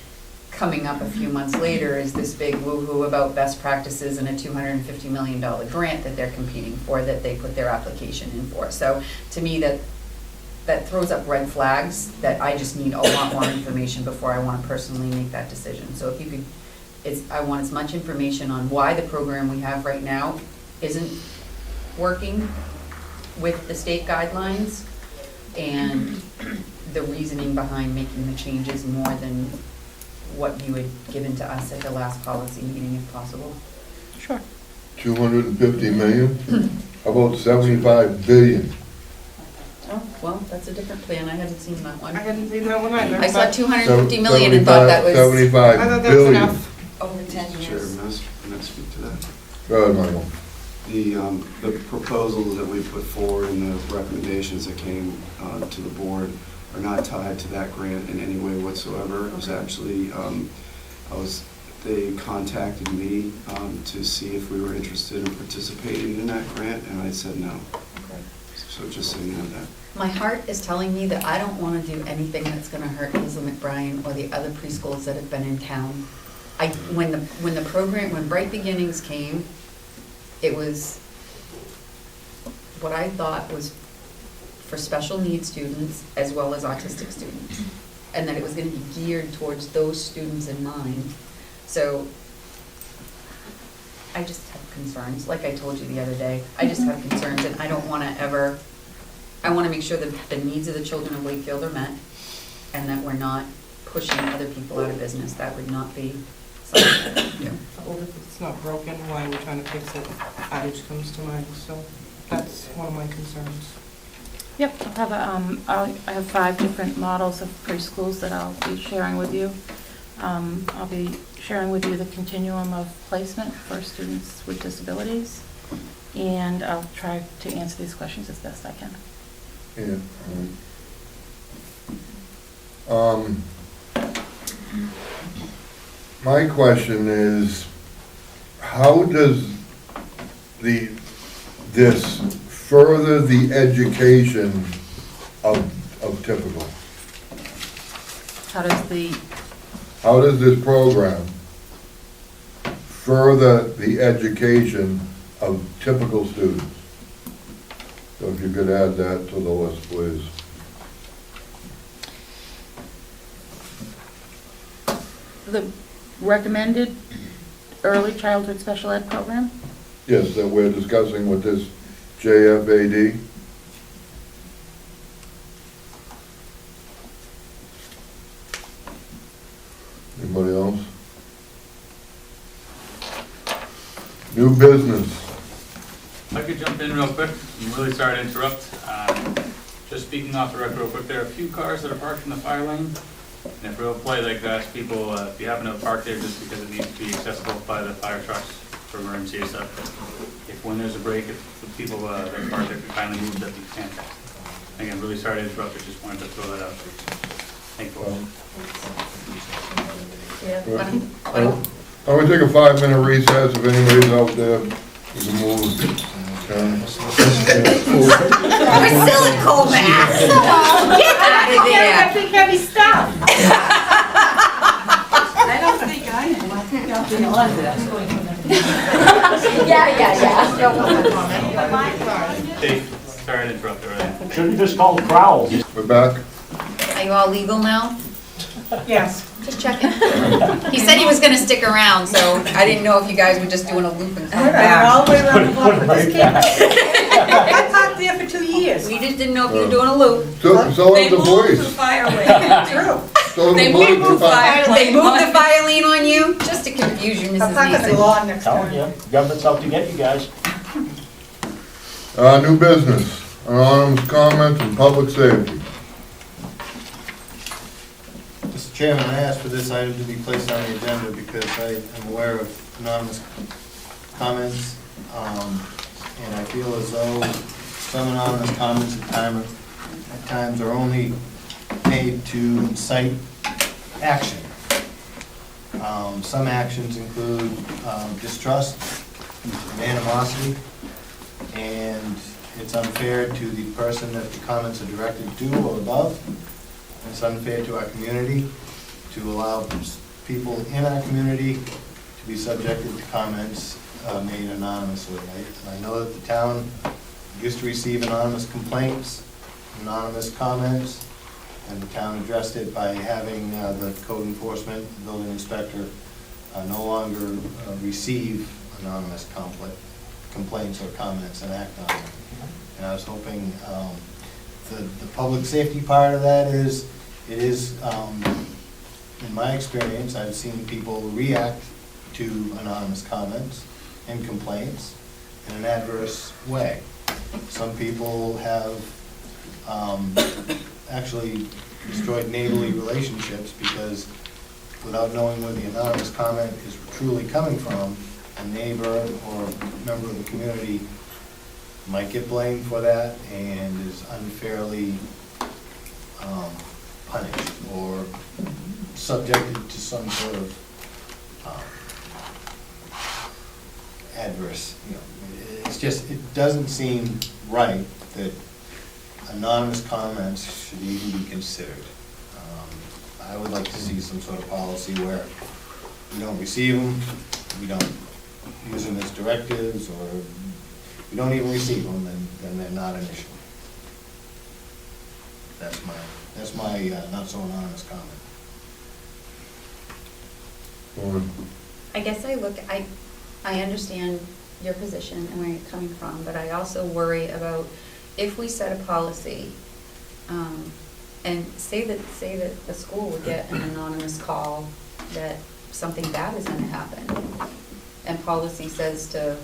coming up a few months later is this big woo-hoo about best practices and a $250 million grant that they're competing for, that they put their application in for. So to me, that throws up red flags that I just need a lot more information before I want to personally make that decision. So if you could, I want as much information on why the program we have right now isn't working with the state guidelines, and the reasoning behind making the changes more than what you had given to us at the last policy meeting, if possible. Sure. 250 million? How about 75 billion? Oh, well, that's a different plan, I hadn't seen that one. I hadn't seen that one either. I saw but 250 million and thought that was. 75 I thought that was billion. enough over 10 Chair, years. may I speak to that? Go ahead, Michael. The proposals that we put forward and the recommendations that came to the board are not tied to that grant in any way whatsoever. It was actually, they contacted me to see if we were interested in participating in that grant, and I said no. So just so you know that. My heart is telling me that I don't want to do anything that's going to hurt Hazel McBrien or the other preschools that have been in town. When the program, when Bright Beginnings came, it was what I thought was for special needs students as well as autistic students, and that it was going to be geared towards those students in mind. So I just have concerns, like I told you the other day. I just have concerns, and I don't want to ever, I want to make sure that the needs of the children of Wakefield are met, and that we're not pushing other people out of business. That would not be something that we do. Well, if it's not broken, why are we trying to fix it? Adage comes to mind, so that's one of my concerns. Yep, I have 5 different models of preschools that I'll be sharing with you. I'll be sharing with you the continuum of placement for students with disabilities, and I'll try to answer these questions as best I can. Yeah. My question is, how does this further the education of typical? How does this program further the education of typical students? So if you could add that to the list, please. The recommended early childhood special ed program? Yes, that we're discussing with this JFAD. Anybody else? New business. If I could jump in real quick, I'm really sorry to interrupt. Just speaking off the record real quick, there are a few cars that are parked in the fire lane. And if real polite, like to ask people, if you happen to park there just because it needs to be accessible by the fire trucks for emergency or stuff. If when there's a break, if the people that park there could kindly move, that'd be fantastic. Again, really sorry to interrupt, I just wanted to throw that out. Thank you. I'm gonna take a 5-minute recess. If anybody's out there, you can move. We're still in Comeau. Get out of there. Big heavy stuff. I don't think I am. I think I'll be on that. Yeah. Dave, sorry to interrupt already. Should have just called Crowell. We're back. Are you all legal now? Yes. Just checking. He said he was gonna stick around, so I didn't know if you guys were just doing a loop and coming back. All the way around the block with this kid. I parked there for 2 years. We just didn't know if you were doing a loop. So They is the moved police. the fire lane. True. So is They the police. moved the fire They lane. moved the fire lane on you, just to confuse you, I'll Mrs. park on the Mason. lawn next Telling time. you, government's out to get you guys. New business, anonymous comments and public safety. Mr. Chairman, I asked for this item to be placed on the agenda because I am aware of anonymous comments, and I feel as though some anonymous comments at times are only made to incite action. Some actions include distrust and animosity, and it's unfair to the person that the comments are directed to or above. It's unfair to our community to allow people in our community to be subjected to comments made anonymously. I know that the town used to receive anonymous complaints, anonymous comments, and the town addressed it by having the code enforcement, building inspector, no longer receive anonymous complaints or comments and act on them. And I was hoping the public safety part of that is, in my experience, I've seen people react to anonymous comments, and complaints in an adverse way. Some people have actually destroyed neighborly relationships because without knowing where the anonymous comment is truly coming from, a neighbor or member of the community might get blamed for that and is unfairly punished or subjected to some sort of adverse, it's just, it doesn't seem right that anonymous comments should even be considered. I would like to see some sort of policy where we don't receive them, we don't use them as directives, or we don't even receive them, then they're not an issue. That's my not so anonymous comment. Lauren? I guess I understand your position and where you're coming from, but I also worry about if we set a policy, and say that the school would get an anonymous call that something bad is gonna happen, and policy says to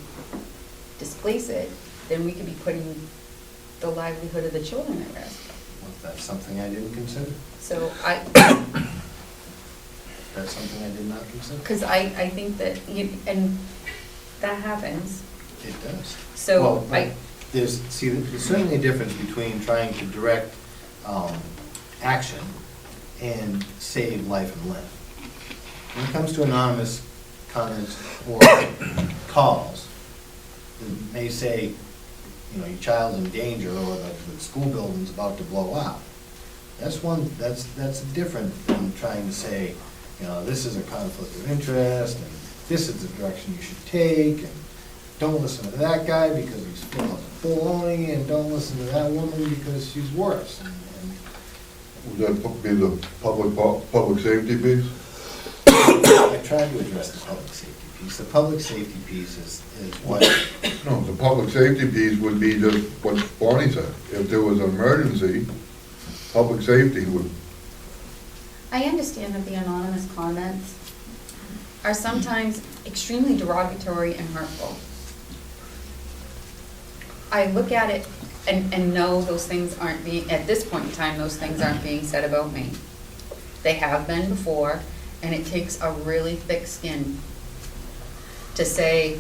displace it, then we could be putting the livelihood of the children at risk. Well, that's something I didn't consider. So That's something I did not consider. because I think that, and that happens, It does. so Well, there's certainly a difference between trying to direct action and save life and limb. When it comes to anonymous comments or calls, it may say, your child's in danger, or the school building's about to blow up. That's different than trying to say, this is a conflict of interest, and this is the direction you should take, and don't listen to that guy because he's full of baloney, and don't listen to that woman because she's worse. Would that be the public safety piece? I tried to address the public safety piece. The public safety piece is what, No, the public safety piece would be just what Bonnie said. If there was an emergency, public safety would, I understand that the anonymous comments are sometimes extremely derogatory and hurtful. I look at it and know those things aren't being, at this point in time, those things aren't being said about me. They have been before, and it takes a really thick skin to say,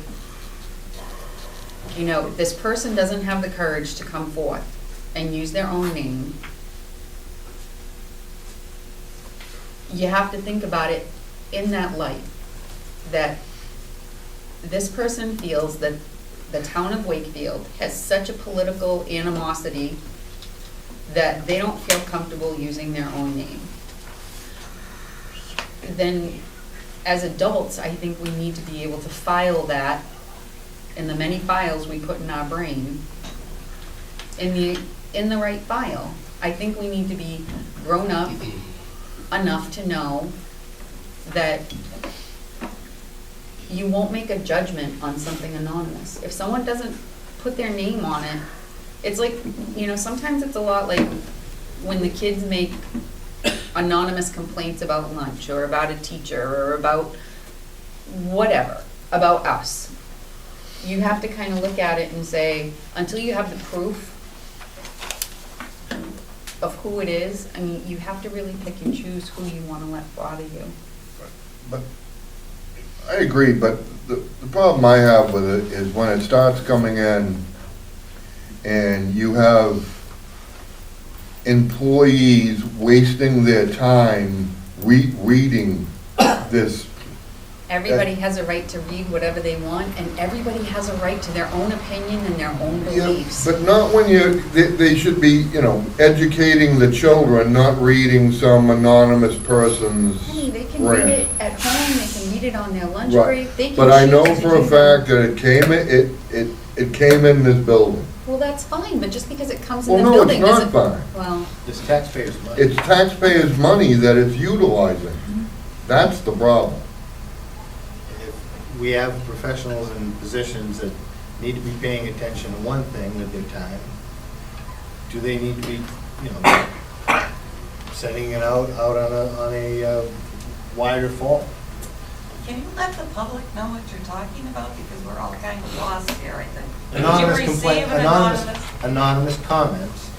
this person doesn't have the courage to come forth and use their own name. You have to think about it in that light, that this person feels that the town of Wakefield has such a political animosity that they don't feel comfortable using their own name. Then, as adults, I think we need to be able to file that in the many files we put in our brain, in the right file. I think we need to be grown up enough to know that you won't make a judgment on something anonymous. If someone doesn't put their name on it, it's like, sometimes it's a lot like when the kids make anonymous complaints about lunch, or about a teacher, or about whatever, about us. You have to kind of look at it and say, until you have the proof of who it is, you have to really pick and choose who you want to let bother you. but I agree, but the problem I have with it is when it starts coming in and you have employees wasting their time reading this. Everybody has a right to read whatever they want, and everybody has a right to their own opinion and their own beliefs. But not when they should be, educating the children, not reading some anonymous person's Honey, they can rant. read it at home, they can read it on their lunch Right. break, they can But I know choose to for a do that. fact that it came in this building. Well, that's fine, but just because it comes in Well, the no, it's building not doesn't... fine. Well, it's taxpayers' money. It's taxpayers' money that it's utilizing. That's the problem. If we have professionals in positions that need to be paying attention to one thing with their time, do they need to be, sending it out on a wider fault? Can you let the public know what you're talking about? Because we're all kind of lost here, I think. Anonymous Did you complaint, receive an anonymous comments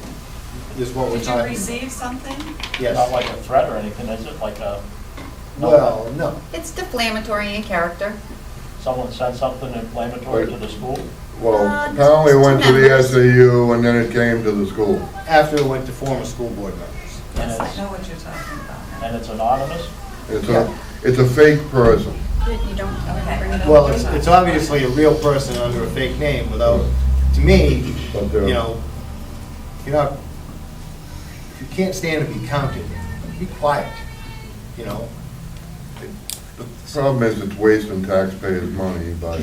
is what we're Did you talking about. receive something? Not Yes. like a threat or anything, is it? Like a, Well, no. It's defamatory in character. someone sent something inflammatory to the school? Well, Uh, apparently it went to the members. SAU and then it came to the school. After it went to former school board members. And Yes, I it's, know what you're talking about now. and it's anonymous? It's a fake person. You don't bring it up. Well, it's obviously a real person under a fake name without, to me, But they're- you know, you're not, if you can't stand to be counted, be quiet, you know? Problem is, it's wasting taxpayers' money by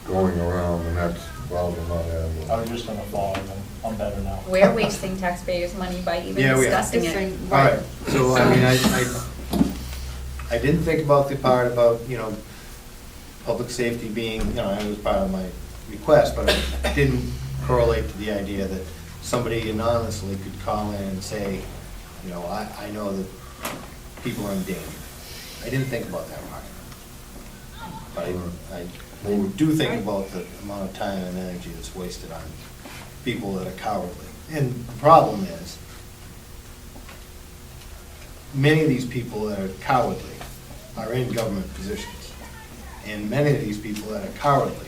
going around, and that's the problem I have. I was just gonna follow them. I'm better now. We're wasting taxpayers' money by even Yeah, we are. discussing it. All right, so, I mean, I didn't think about the part about, you know, public safety being, you know, it was part of my request, but I didn't correlate to the idea that somebody anonymously could call in and say, you know, I know that people are in danger. I didn't think about that part. But I do think about the amount of time and energy that's wasted on people that are cowardly. And the problem is, many of these people that are cowardly are in government positions. And many of these people that are cowardly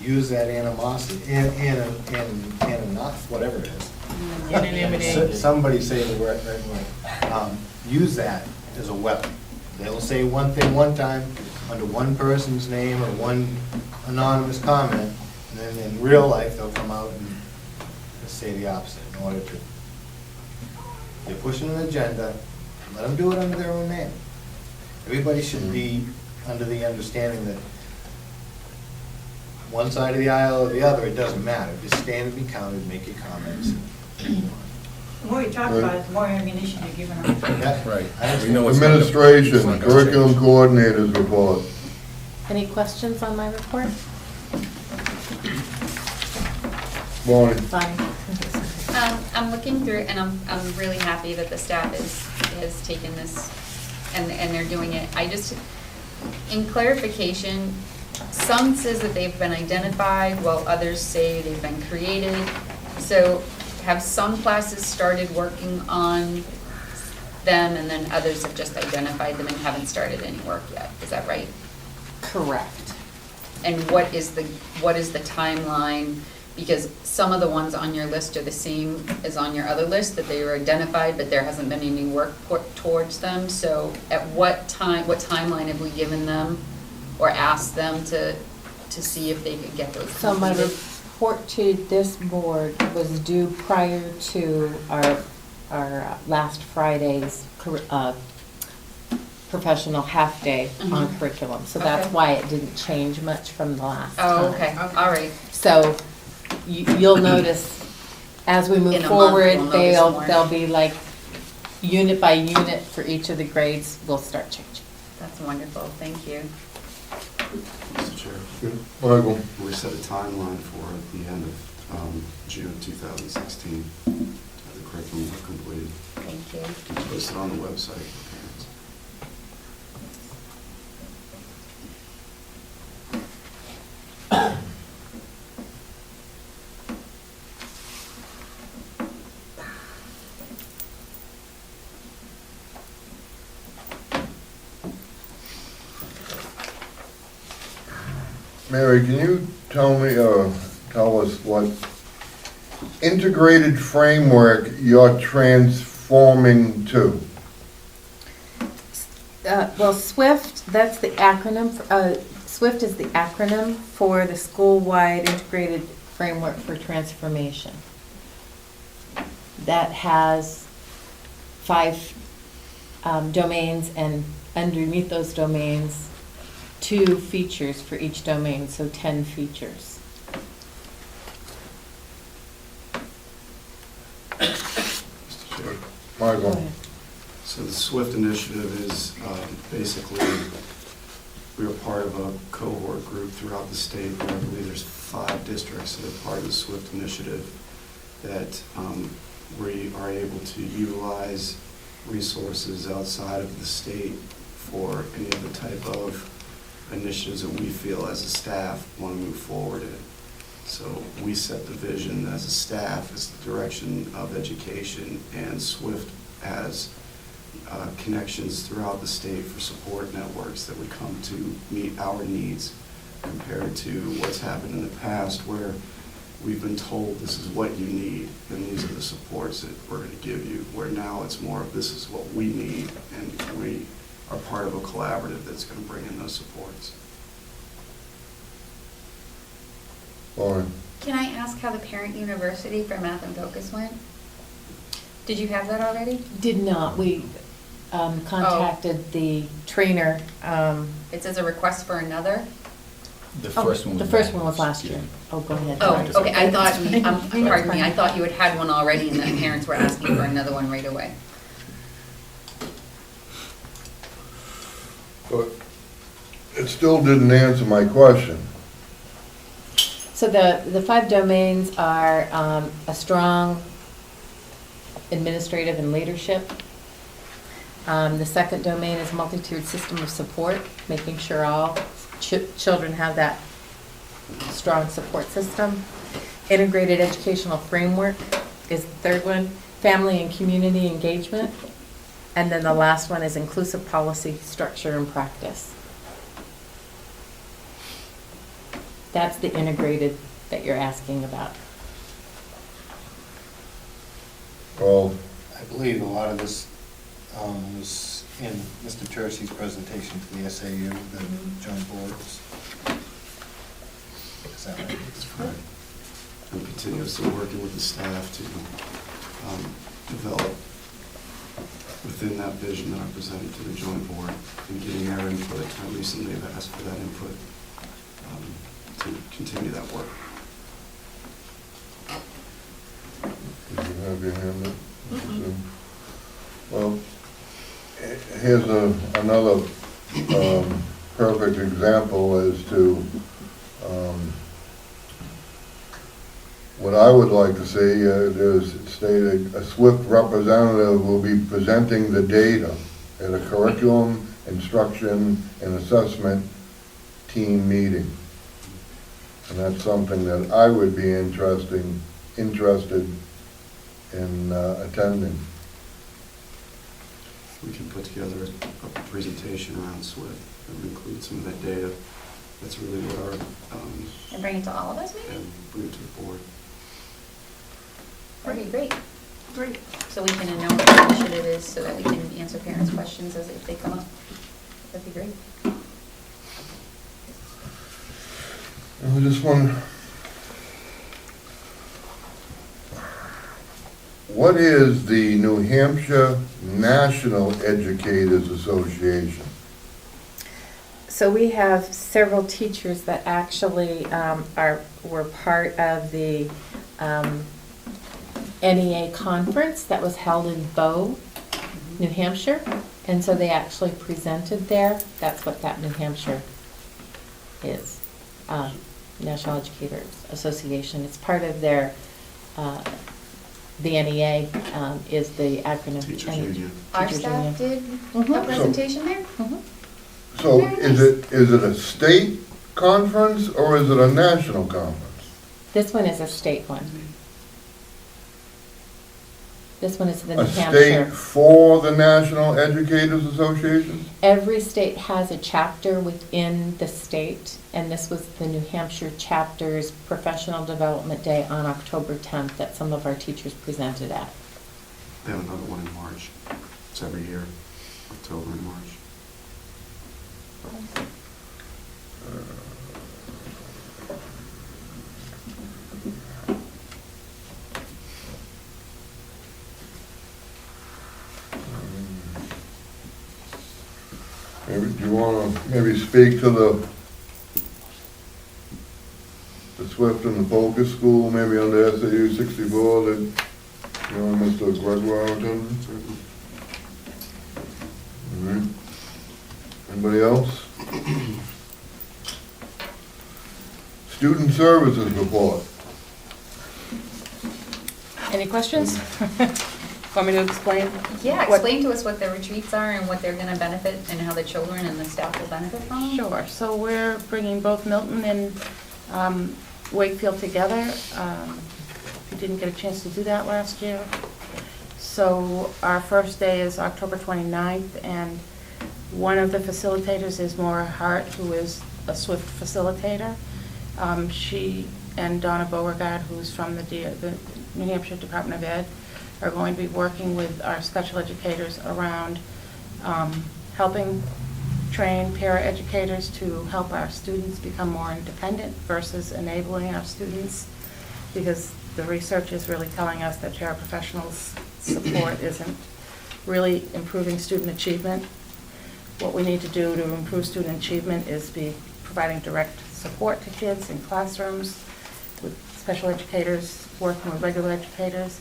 use that animosity, and not, whatever it is. Somebody say the right word. Use that as a weapon. They'll say one thing one time under one person's name or one anonymous comment, and then in real life, they'll come out and say the opposite in order to, they're pushing an agenda, let them do it under their own name. Everybody should be under the understanding that one side of the aisle or the other, it doesn't matter. Just stand and be counted, make your comments. The more you talk about it, the more ammunition you're giving them. Yeah, Right. I We know it's not gonna- it's Administration, not gonna curriculum change. coordinators report. Any questions on my report? Bonnie? Fine. I'm looking through, and I'm really happy that the staff has taken this, and they're doing it. I just, in clarification, some says that they've been identified, while others say they've been created. So have some classes started working on them, and then others have just identified them and haven't started any work yet? Is that right? Correct. And what is the timeline? Because some of the ones on your list are the same as on your other list, that they were identified, but there hasn't been any work put towards them. So at what timeline have we given them or asked them to see if they could get those So my completed? report to this board was due prior to our last Friday's professional half-day on Mhm. curriculum. So that's Okay. why it didn't change much from the last time. Oh, okay, all right. So you'll notice, as we In move a month, forward, we'll notice more. they'll be like, unit by unit for each of the grades will start changing. That's wonderful, thank you. Mr. Chair, Michael? we set a timeline for the end of June 2016. The curriculum was completed. Thank you. It's posted on the website for parents. Mary, can you tell me, tell us what integrated framework you're transforming to? Well, SWIFT, that's the acronym, SWIFT is the acronym for the School-Wide Integrated Framework for Transformation. That has 5 domains, and underneath those domains, 2 features for each domain, so 10 features. Mr. Chair. Michael? Go ahead. So the SWIFT initiative is basically, we are part of a cohort group throughout the state where I believe there's 5 districts that are part of the SWIFT initiative that we are able to utilize resources outside of the state for any other type of initiatives that we feel as a staff want to move forward in. So we set the vision as a staff, as the direction of education, and SWIFT has connections throughout the state for support networks that would come to meet our needs compared to what's happened in the past where we've been told this is what you need and these are the supports that we're going to give you, where now it's more of this is what we need and we are part of a collaborative that's going to bring in those supports. Lauren? Can I ask how the parent university for Math and Focus went? Did you have that already? Did not. We contacted the trainer. It says a request for another? The first one was. The first one was last year. Oh, go ahead. Oh, Sorry. okay, I thought, pardon me, I thought you had had one already and the parents were asking for another one right away. But it still didn't answer my question. So the 5 domains are a strong administrative and leadership. The second domain is multi-tiered system of support, making sure all children have that strong support system. Integrated educational framework is the third one. Family and community engagement. And then the last one is inclusive policy, structure, and practice. That's the integrated that you're asking about. Well, I believe a lot of this was in Mr. Tercey's presentation to the SAU, the joint boards. Is that right? That's correct. I'm continuously working with the staff to develop within that vision that I presented to the joint board and getting their input. I recently have asked for that input to continue that work. did you have your hand up? Well, here's another perfect example as to what I would like to see. There's stated a SWIFT representative will be presenting the data at a curriculum, instruction, and assessment team meeting. And that's something that I would be interested in attending. We can put together a presentation around SWIFT that would include some of that data. That's really what our, And bring it to all of us, maybe? and bring it to the board. That'd be great. Great. So we can know what the initiative is, so that we can answer parents' questions as if they come up. That'd be great. I just wonder, what is the New Hampshire National Educators Association? So we have several teachers that actually were part of the NEA conference that was held in Bow, New Hampshire. And so they actually presented there. That's what that New Hampshire is, National Educators Association. It's part of their, the NEA is the acronym. Teachers Union. Our Teachers staff Union. did a presentation there? So Very is it a state conference or is it a national conference? This one is a state one. This one is the New A Hampshire. state for the National Educators Association? Every state has a chapter within the state, and this was the New Hampshire chapter's Professional Development Day on October 10th that some of our teachers presented at. They have another one in March. It's every year, October and March. Maybe, do you want to maybe speak to the SWIFT and the Focus School, maybe under SAU 64 that, Mr. Greg Warrington? All right. Anybody else? Student Services Report. Any questions? Want me to explain? Yeah, what- explain to us what the retreats are and what they're gonna benefit and how the children and the staff will benefit from them. Sure, so we're bringing both Milton and Wakefield together. We didn't get a chance to do that last year. So our first day is October 29th, and one of the facilitators is Maura Hart, who is a SWIFT facilitator. She and Donna Beauregard, who's from the New Hampshire Department of Ed, are going to be working with our special educators around helping train paraeducators to help our students become more independent versus enabling our students, because the research is really telling us that paraprofessionals' support isn't really improving student achievement. What we need to do to improve student achievement is be providing direct support to kids in classrooms with special educators, working with regular educators.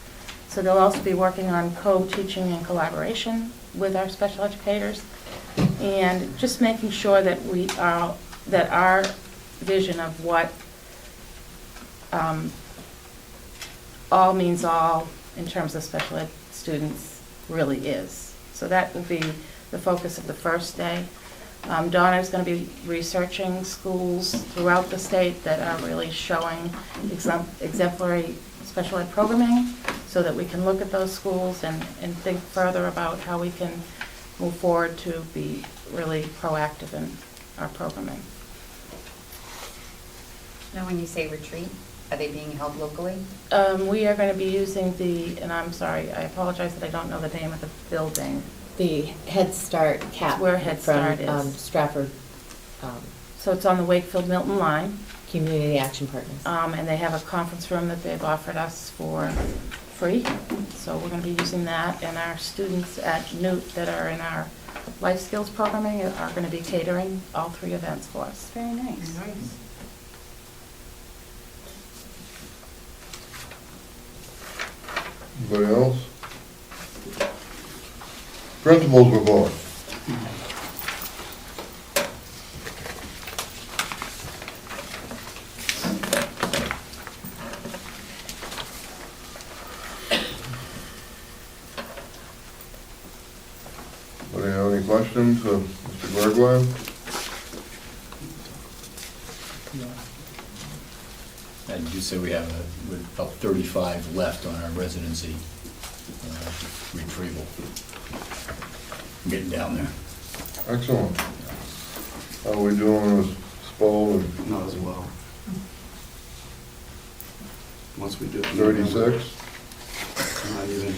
So they'll also be working on co-teaching and collaboration with our special educators, and just making sure that that our vision of what all means all in terms of special ed students really is. So that will be the focus of the first day. Donna's going to be researching schools throughout the state that are really showing exemplary special ed programming, so that we can look at those schools and think further about how we can move forward to be really proactive in our programming. Now, when you say retreat, are they being held locally? We are going to be using and I'm sorry, I apologize that I don't know the name of the building. The Head Start cap. Where Head Start from is. Stratford So it's on the Wakefield-Milton line. Community Action Partners. And they have a conference room that they've offered us for free. So we're going to be using that, and our students at Newt that are in our life skills programming are going to be catering all 3 events for us. Very nice. Anybody else? Principals report. Anybody have any questions of Mr. Gregoire? And you say we have about 35 left on our residency retrieval. I'm getting down there. Excellent. How are we doing with Spo and Not as well. Once we get to 36? Not even.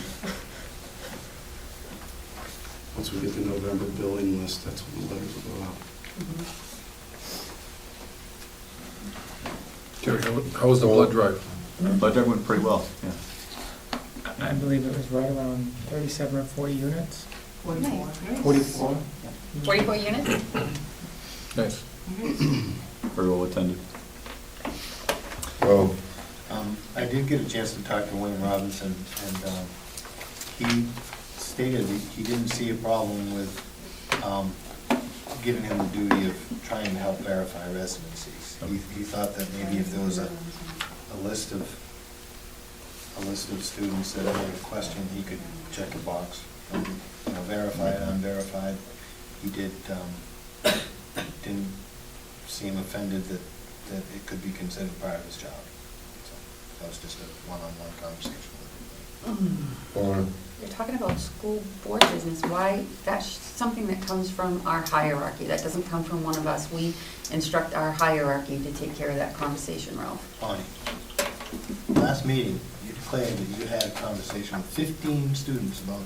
Once we get the November billing list, that's when the letters will go out. Terry, how was the blood drive? But that went pretty well, yeah. I believe it was right around 37 or 40 units. 44. 44. 44 units? Nice. Very well attended. Well, I did get a chance to talk to Wayne Robinson, and he stated he didn't see a problem with giving him the duty of trying to help verify residencies. He thought that maybe if there was a list of students that had a question, he could check a box and, verify it, unverified. He didn't seem offended that it could be considered part of his job. So that was just a one-on-one conversation with him. You're talking about school board business. Why? That's something that comes from our hierarchy. That doesn't come from one of us. We instruct our hierarchy to take care of that conversation, Ralph. Bonnie, last meeting, you declared that you had a conversation with 15 students about...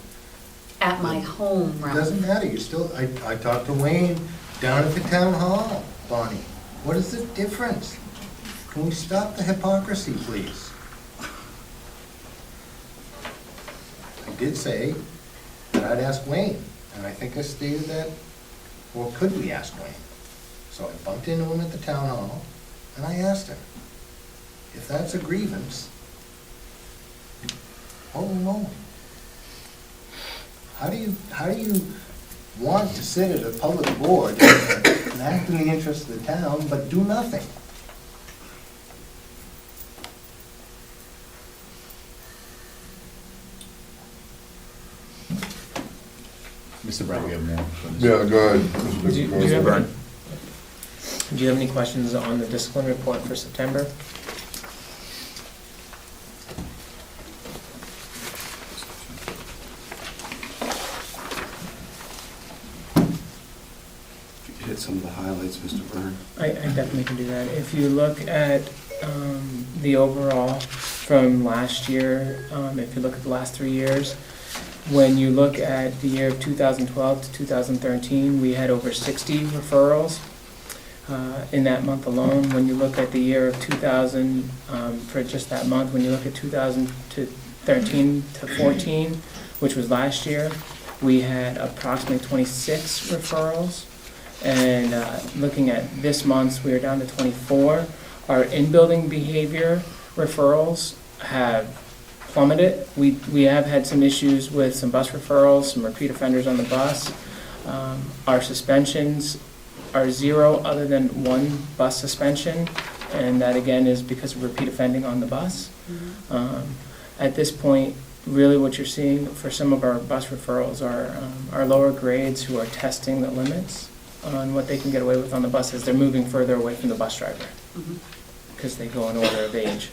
At my home, Ralph. Doesn't matter, you still, I talked to Wayne down at the town hall, Bonnie. What is the difference? Can we stop the hypocrisy, please? I did say that I'd ask Wayne, and I think I stated that, well, could we ask Wayne? So I bumped into him at the town hall, and I asked him, if that's a grievance, holy moly. How do you want to sit at a public board and act in the interest of the town, but do nothing? Mr. Brown, we have more. Yeah, go ahead. Do you Mr. have Burn. Do you have any questions on the discipline report for September? If you could hit some of the highlights, Mr. Byrne. I definitely can do that. If you look at the overall from last year, if you look at the last 3 years, when you look at the year of 2012 to 2013, we had over 60 referrals in that month alone. When you look at the year of 2000, for just that month, when you look at 2013 to 14, which was last year, we had approximately 26 referrals. And looking at this month, we are down to 24. Our in-building behavior referrals have plummeted. We have had some issues with some bus referrals, some repeat offenders on the bus. Our suspensions are 0 other than 1 bus suspension, and that again is because of repeat offending on the bus. At this point, really what you're seeing for some of our bus referrals are our lower grades who are testing the limits on what they can get away with on the bus as they're moving further away from the bus driver, because they go in order of age.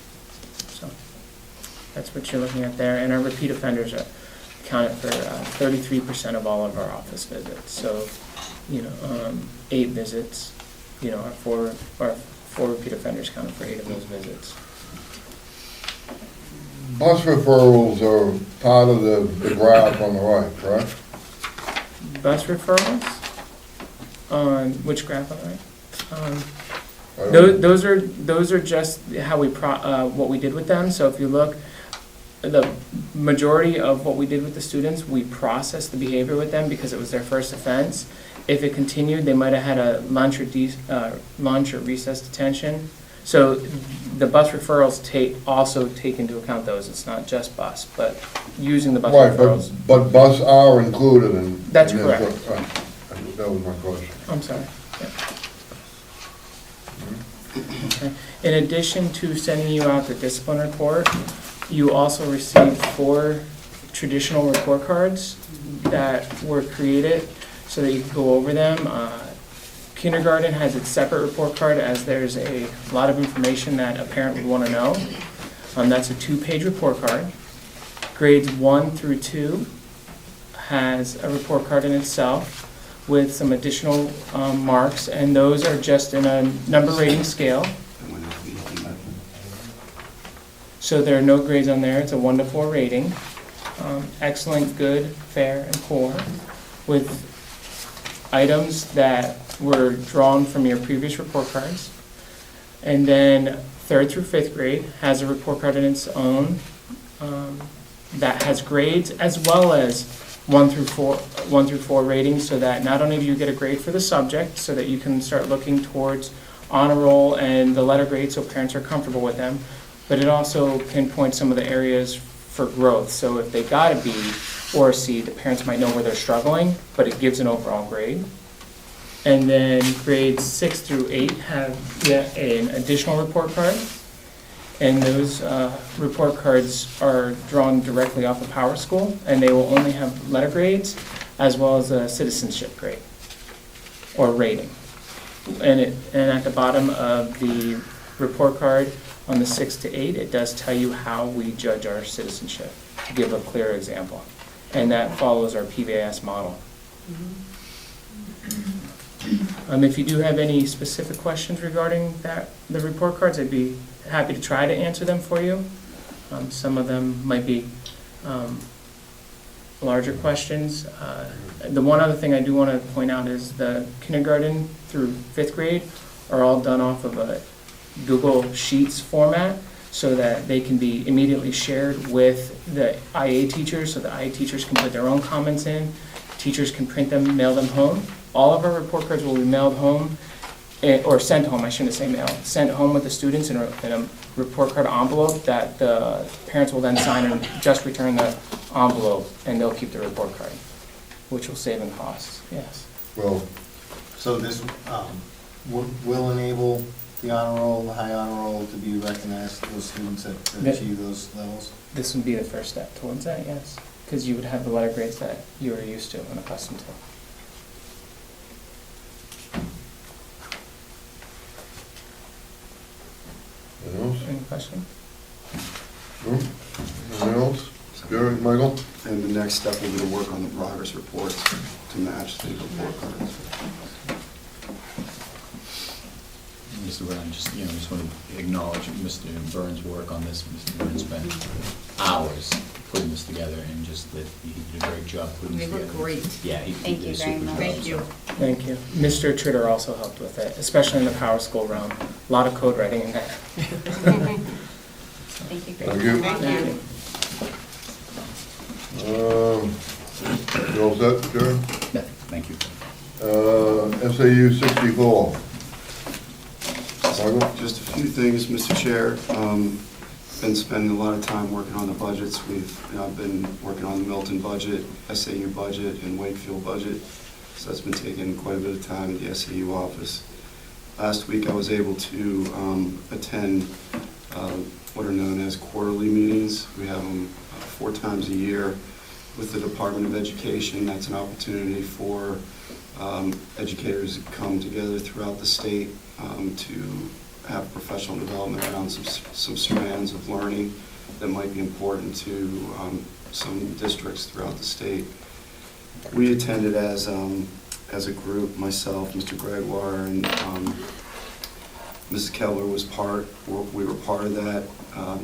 So that's what you're looking at there. And our repeat offenders are accounted for 33% of all of our office visits. So, 8 visits, our four repeat offenders counted for 8 of those visits. Bus referrals are part of the graph on the right, correct? Bus referrals? On which graph on the right? I don't- Those are just how what we did with them. So if you look, the majority of what we did with the students, we processed the behavior with them because it was their first offense. If it continued, they might have had a lunch or recess detention. So the bus referrals also take into account those. It's not just bus, but using the bus Right, referrals. but bus are included in. That's in this, correct. right. That was my question. I'm sorry. Yeah. Okay. In addition to sending you out the discipline report, you also received 4 traditional report cards that were created so that you can go over them. Kindergarten has its separate report card as there's a lot of information that a parent would want to know. That's a 2-page report card. Grades 1 through 2 has a report card in itself with some additional marks, and those are just in a number rating scale. So there are no grades on there. It's a 1 to 4 rating. Excellent, good, fair, and poor, with items that were drawn from your previous report cards. And then 3rd through 5th grade has a report card in its own that has grades as well as 1 through 4 ratings, so that not only do you get a grade for the subject, so that you can start looking towards honor roll and the letter grade so parents are comfortable with them, but it also pinpoints some of the areas for growth. So if they got a B or a C, the parents might know where they're struggling, but it gives an overall grade. And then grades 6 through 8 have yet an additional report card. And those report cards are drawn directly off of Power School, and they will only have letter grades as well as a citizenship grade or rating. And at the bottom of the report card on the 6 to 8, it does tell you how we judge our citizenship, to give a clear example. And that follows our PBIS model. If you do have any specific questions regarding the report cards, I'd be happy to try to answer them for you. Some of them might be larger questions. The one other thing I do want to point out is the kindergarten through 5th grade are all done off of a Google Sheets format, so that they can be immediately shared with the IA teachers, so the IA teachers can put their own comments in. Teachers can print them, mail them home. All of our report cards will be mailed home, or sent home, I shouldn't say mailed, sent home with the students in a report card envelope that the parents will then sign and just return the envelope, and they'll keep the report card, which will save in costs, yes. Well, So this will enable the honor roll, the high honor roll to be recognized, those students that achieve those levels? This would be the first step towards that, yes. because you would have the letter grades that you are used to and accustomed to. Anything else? Any question? No? Anything else? Jerry, Michael? And the next step will be to work on the progress reports to match the report cards. Mr. Byrne, just want to acknowledge Mr. Burns' work on this. Mr. Burns spent hours putting this together, and just that he did a great job putting They this look together. great. Yeah, he Thank did you a very super much. job, Thank you. so. Thank you. Mr. Tritter also helped with it, especially in the Power School realm. A lot of code writing in that. Thank you, Greg. Thank you. Thank you. You all set, Jerry? Yeah, thank you. SAU 64. Michael? Just a few things, Mr. Chair. Been spending a lot of time working on the budgets. I've been working on the Milton budget, SAU budget, and Wakefield budget. So that's been taking quite a bit of time at the SAU office. Last week I was able to attend what are known as quarterly meetings. We have them 4 times a year with the Department of Education. That's an opportunity for educators to come together throughout the state to have professional development around some strands of learning that might be important to some districts throughout the state. We attended as a group, myself, Mr. Gregoire, and Mrs. Keller we were part of that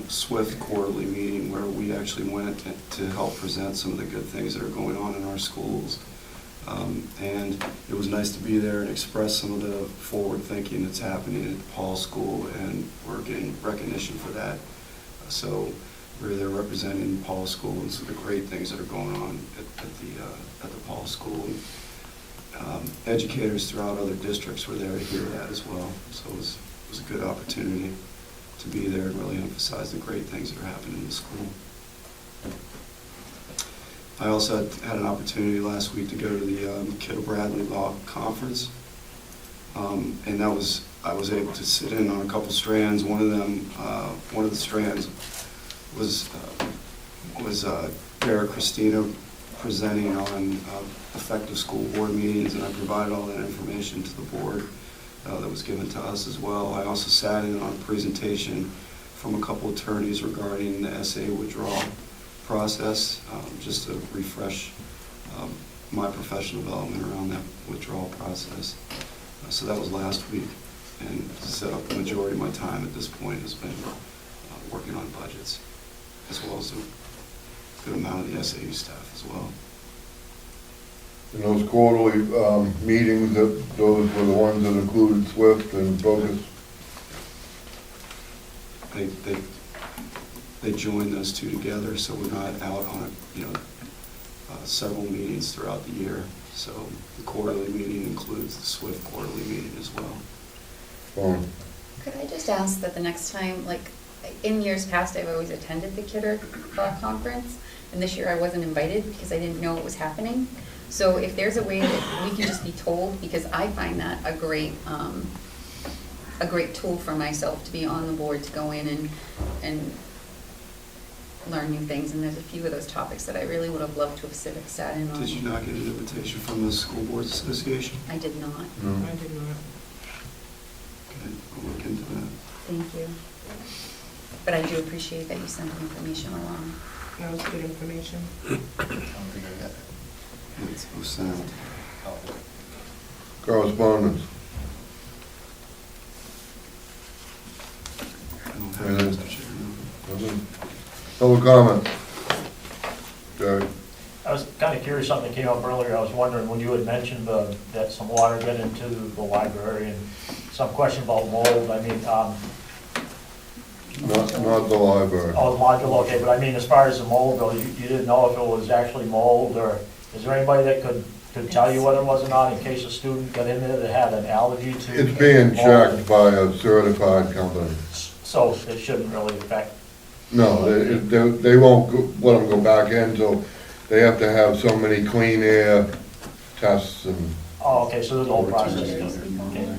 SWIFT quarterly meeting where we actually went to help present some of the good things that are going on in our schools. And it was nice to be there and express some of the forward thinking that's happening at Paul School, and we're getting recognition for that. So we're there representing Paul School and some of the great things that are going on at the Paul School. Educators throughout other districts were there to hear that as well. So it was a good opportunity to be there and really emphasize the great things that are happening in the school. I also had an opportunity last week to go to the Kiddo Bradley Law Conference, and I was able to sit in on a couple strands. One of the strands was Vera Christina presenting on effective school board meetings, and I provided all that information to the board that was given to us as well. I also sat in on a presentation from a couple attorneys regarding the SA withdrawal process, just to refresh my professional development around that withdrawal process. So that was last week, and the majority of my time at this point has been working on budgets, as well as a good amount of the SAU staff as well. In those quarterly meetings, those were the ones that included SWIFT and Focus? They join those two together, so we're not out on several meetings throughout the year. So the quarterly meeting includes the SWIFT quarterly meeting as well. Could I just ask that the next time, like, in years past, I've always attended the Kidder Law Conference, and this year I wasn't invited because I didn't know it was happening. So if there's a way that we can just be told, because I find that a great tool for myself to be on the board, to go in and learn new things, and there's a few of those topics that I really would have loved to have sat in on. Did you not get an invitation from the School Boards Association? I did not. No. I did not. Okay, I'll look into that. Thank you. But I do appreciate that you sent the information along. That was good information. I don't think I got that. It's sound. Correspondence? I don't have it, Mr. Chairman. Nothing? Public comment? Jerry? I was kind of curious, something came up earlier. I was wondering, when you had mentioned that some water got into the library and some question about mold, I mean, Not the library. oh, the module, okay, but I mean, as far as the mold goes, you didn't know if it was actually mold, or is there anybody that could tell you whether it was or not, in case a student got in there that had an allergy to It's being mold? checked by a certified company. So it shouldn't really affect. No, they won't let them go back in until they have to have so many clean air tests and, Oh, okay, so there's a whole process. Okay.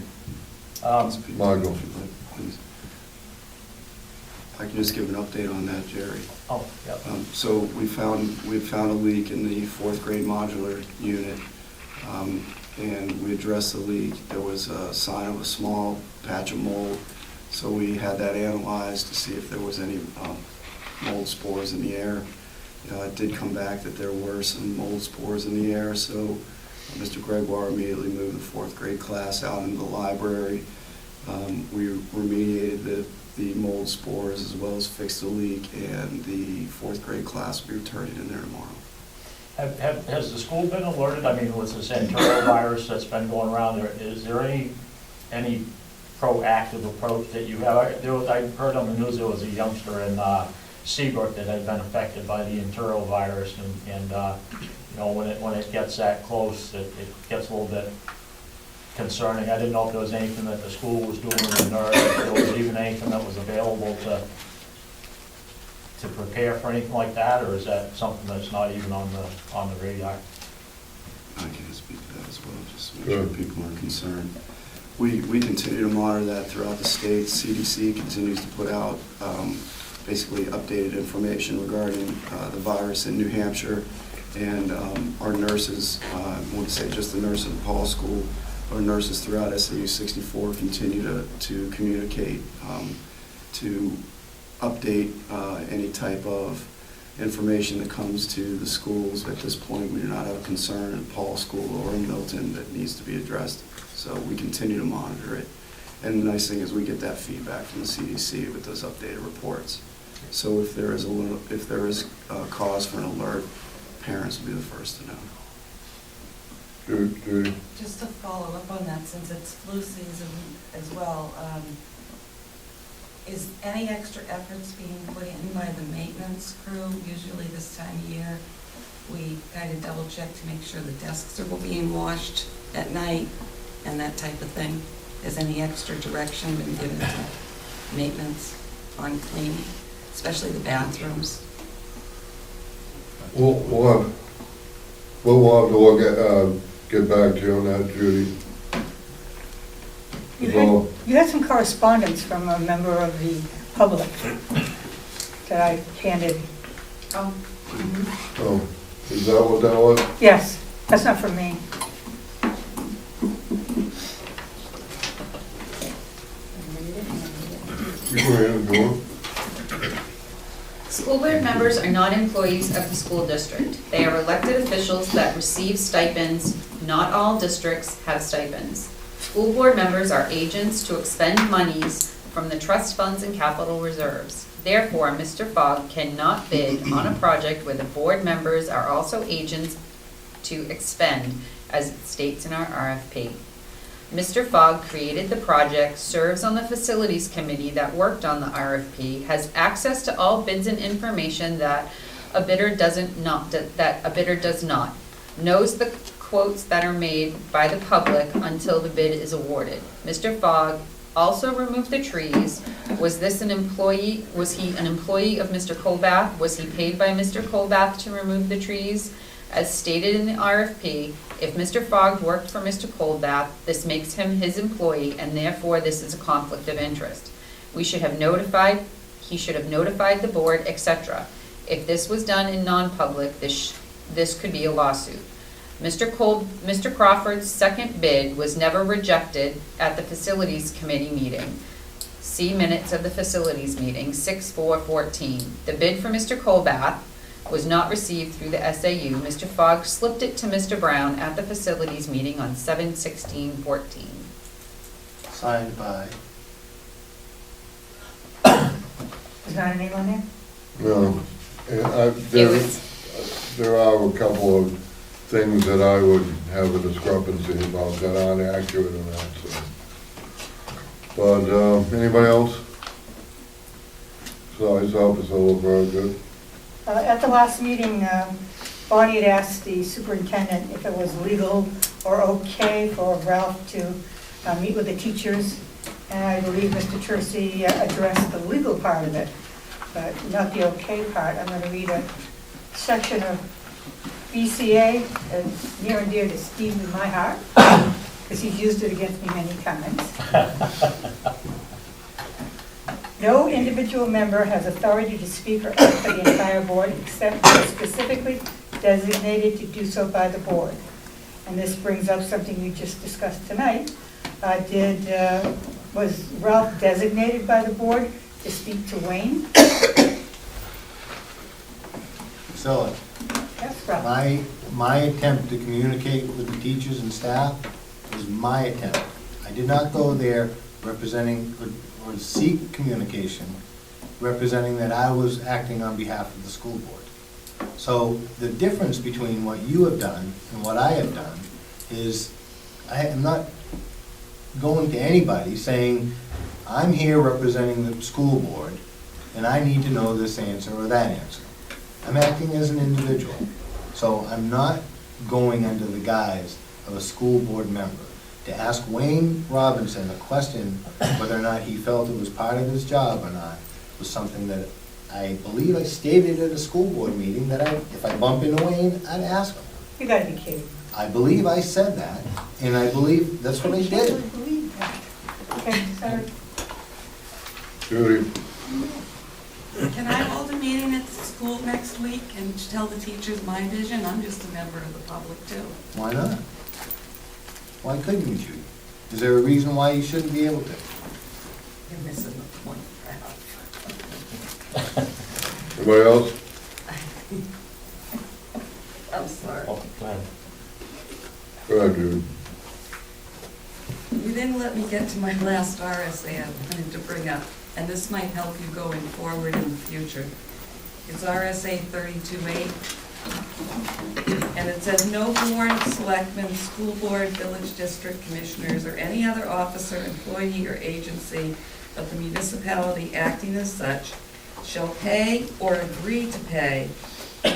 Michael. Please. I can just give an update on that, Jerry. Oh, yeah. So we found a leak in the fourth grade modular unit, and we addressed the leak. There was a sign of a small patch of mold, so we had that analyzed to see if there was any mold spores in the air. It did come back that there were some mold spores in the air, so Mr. Gregoire immediately moved the fourth grade class out into the library. We remediated the mold spores as well as fixed the leak, and the fourth grade class will be returning in there tomorrow. Has the school been alerted? I mean, with this enterovirus that's been going around, is there any proactive approach that you have? I heard on the news there was a youngster in Seabrook that had been affected by the enterovirus, and you know, when it gets that close, it gets a little bit concerning. I didn't know if there was anything that the school was doing with the nurse, if there was even anything that was available to prepare for anything like that, or is that something that's not even on the radar? I can speak to that as well, just to make sure people are concerned. We continue to monitor that throughout the state. CDC continues to put out basically updated information regarding the virus in New Hampshire, and our nurses, I wouldn't say just the nurse at the Paul School, our nurses throughout SAU 64 continue to communicate, to update any type of information that comes to the schools. At this point, we do not have a concern in Paul School or in Milton that needs to be addressed. So we continue to monitor it. And the nice thing is we get that feedback from the CDC with those updated reports. So if there is a cause for an alert, parents will be the first to know. Judy? Just to follow up on that, since it's flu season as well, is any extra efforts being put in by the maintenance crew? Usually this time of year, we kind of double check to make sure the desks are being washed at night and that type of thing. Has any extra direction been given to maintenance on cleaning, especially the bathrooms? We'll have to look get back to you on that, Judy. You had some correspondence from a member of the public that I handed. Oh. Mm-hmm. Oh, is that what that was? Yes, that's not from me. You go ahead and go. School board members are not employees of the school district. They are elected officials that receive stipends. Not all districts have stipends. School board members are agents to expend monies from the trust funds and capital reserves. Therefore, Mr. Fogg cannot bid on a project where the board members are also agents to expend, as it states in our RFP. Mr. Fogg created the project, serves on the facilities committee that worked on the RFP, has access to all bids and information that a bidder does not, knows the quotes that are made by the public until the bid is awarded. Mr. Fogg also removed the trees. Was he an employee of Mr. Colbath? Was he paid by Mr. Colbath to remove the trees? As stated in the RFP, if Mr. Fogg worked for Mr. Colbath, this makes him his employee, and therefore this is a conflict of interest. He should have notified the board, etc. If this was done in non-public, this could be a lawsuit. Mr. Crawford's second bid was never rejected at the facilities committee meeting. See minutes of the facilities meeting, 6/4/14. The bid for Mr. Colbath was not received through the SAU. Mr. Fogg slipped it to Mr. Brown at the facilities meeting on 7/16/14. Signed by. Is that a name on there? No. There are a couple of things that I would have a discrepancy about that aren't accurate in that, so. But, anybody else? Size up is all very good. At the last meeting, Bonnie had asked the superintendent if it was legal or okay for Ralph to meet with the teachers, and I believe Mr. Tercey addressed the legal part of it, but not the okay part. I'm going to read a section of BCA, near and dear to Steve in my heart, because he's used it against me many times. No individual member has authority to speak or act for the entire board except as specifically designated to do so by the board. And this brings up something you just discussed tonight. Was Ralph designated by the board to speak to Wayne? Priscilla, Yes, Ralph. my attempt to communicate with the teachers and staff was my attempt. I did not go there representing or seek communication, representing that I was acting on behalf of the school board. So the difference between what you have done and what I have done is I am not going to anybody saying, I'm here representing the school board and I need to know this answer or that answer. I'm acting as an individual. So I'm not going under the guise of a school board member. To ask Wayne Robinson a question whether or not he felt it was part of his job or not was something that I believe I stated at a school board meeting that if I bump into Wayne, I'd ask him. You gotta be kidding. I believe I said that, and I believe that's what I did. I believe that. Okay, sorry. Judy? Can I hold a meeting at the school next week and tell the teachers my vision? I'm just a member of the public too. Why not? Why couldn't you, Judy? Is there a reason why you shouldn't be able to? You're missing the point, Ralph. Anybody else? I'm sorry. Oh, go ahead. Go ahead, Judy. You didn't let me get to my last RSA I wanted to bring up, and this might help you going forward in the future. It's RSA 32-8, and it says, no board, selectmen, school board, village district commissioners, or any other officer, employee, or agency of the municipality acting as such shall pay or agree to pay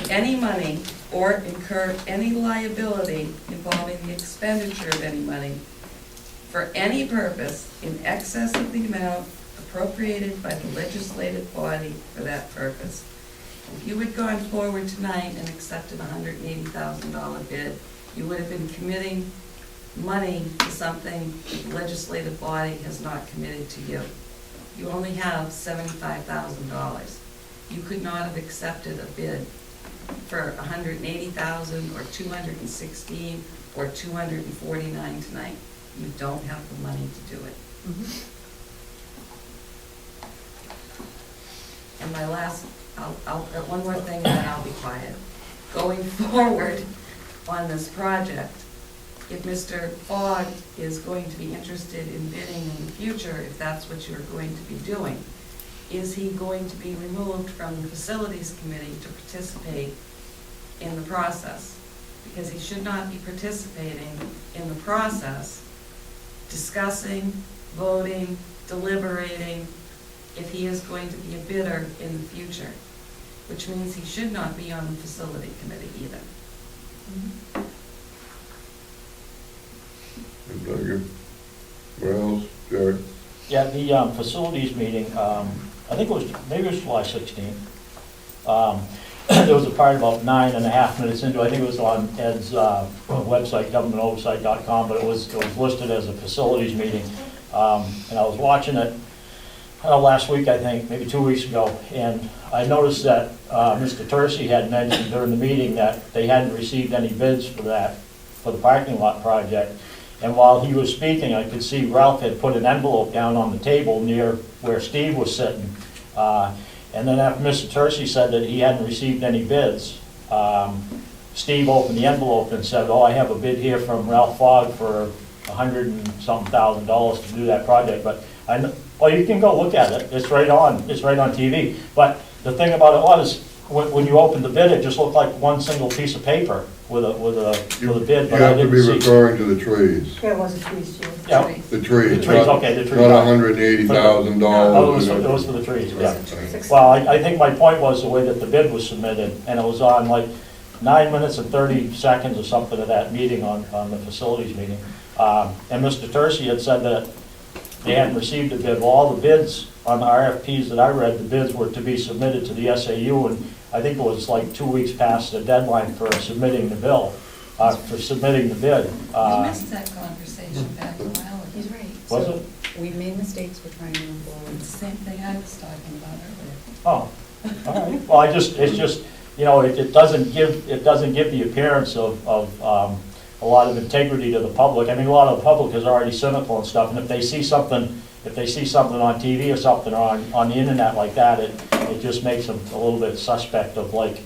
any money or incur any liability involving the expenditure of any money for any purpose in excess of the amount appropriated by the legislative body for that purpose. If you had gone forward tonight and accepted a $180,000 bid, you would have been committing money to something the legislative body has not committed to you. You only have $75,000. You could not have accepted a bid for $180,000 or $216 or $249 tonight. You don't have the money to do it. And my last, one more thing and then I'll be quiet. Going forward on this project, if Mr. Fogg is going to be interested in bidding in the future, if that's what you're going to be doing, is he going to be removed from the facilities committee to participate in the process? Because he should not be participating in the process, discussing, voting, deliberating, if he is going to be a bidder in the future, which means he should not be on the facility committee either. Thank you. What else, Jerry? Yeah, the facilities meeting, I think it was, maybe it was July 16th. There was a part about 9.5 minutes into, I think it was on Ed's website, GovernmentOversite.com, but it was listed as a facilities meeting. And I was watching it last week, I think, maybe 2 weeks ago, and I noticed that Mr. Tercey had mentioned during the meeting that they hadn't received any bids for the parking lot project. And while he was speaking, I could see Ralph had put an envelope down on the table near where Steve was sitting. And then after Mr. Tercey said that he hadn't received any bids, Steve opened the envelope and said, oh, I have a bid here from Ralph Fogg for $100,000 to do that project. But well, you can go look at it. It's right on TV. But the thing about it was, when you opened the bid, it just looked like one single piece of paper with a bid. You have to be referring to the trees. Yeah, it was a trees, Jim. Yeah. The trees, The trees, okay, the trees. not $180,000. Oh, it was for the trees, yeah. Well, I think my point was the way that the bid was submitted, and it was on like 9 minutes and 30 seconds or something of that meeting on the facilities meeting. And Mr. Tercey had said that they hadn't received a bid. Well, all the bids on the RFPs that I read, the bids were to be submitted to the SAU, and I think it was like 2 weeks past the deadline for submitting the bill, for submitting the bid. You missed that conversation back a while ago. He's right. Was So it? We've made mistakes, we're trying to move forward. It's the same thing I was talking about earlier. Oh, all right. Well, it's just, you know, it doesn't give the appearance of a lot of integrity to the public. I mean, a lot of the public is already cynical and stuff, and if they see something on TV or something on the internet like that, it just makes them a little bit suspect of, like,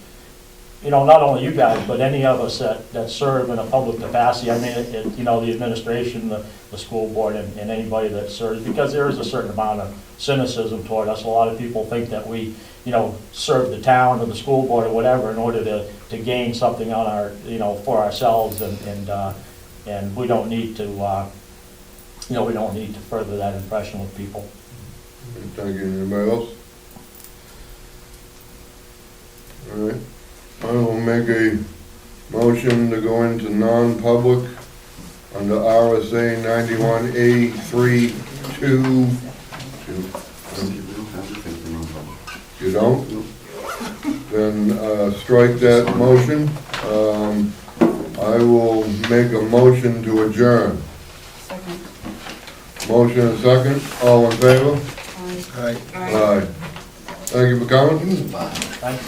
you know, not only you guys, but any of us that serve in a public capacity. I mean, you know, the administration, the school board, and anybody that serves, because there is a certain amount of cynicism toward us. A lot of people think that we, you know, serve the town or the school board or whatever in order to gain something on our, you know, for ourselves, and we don't need to, you know, we don't need to further that impression with people. Thank you. Anybody else? All right. I will make a motion to go into non-public under RSA 91A32. We don't have to think for non-public. You don't? Then strike that motion. I will make a motion to adjourn. Second. Motion and second. All in favor? Aye. Aye. Thank you for coming. Thank you.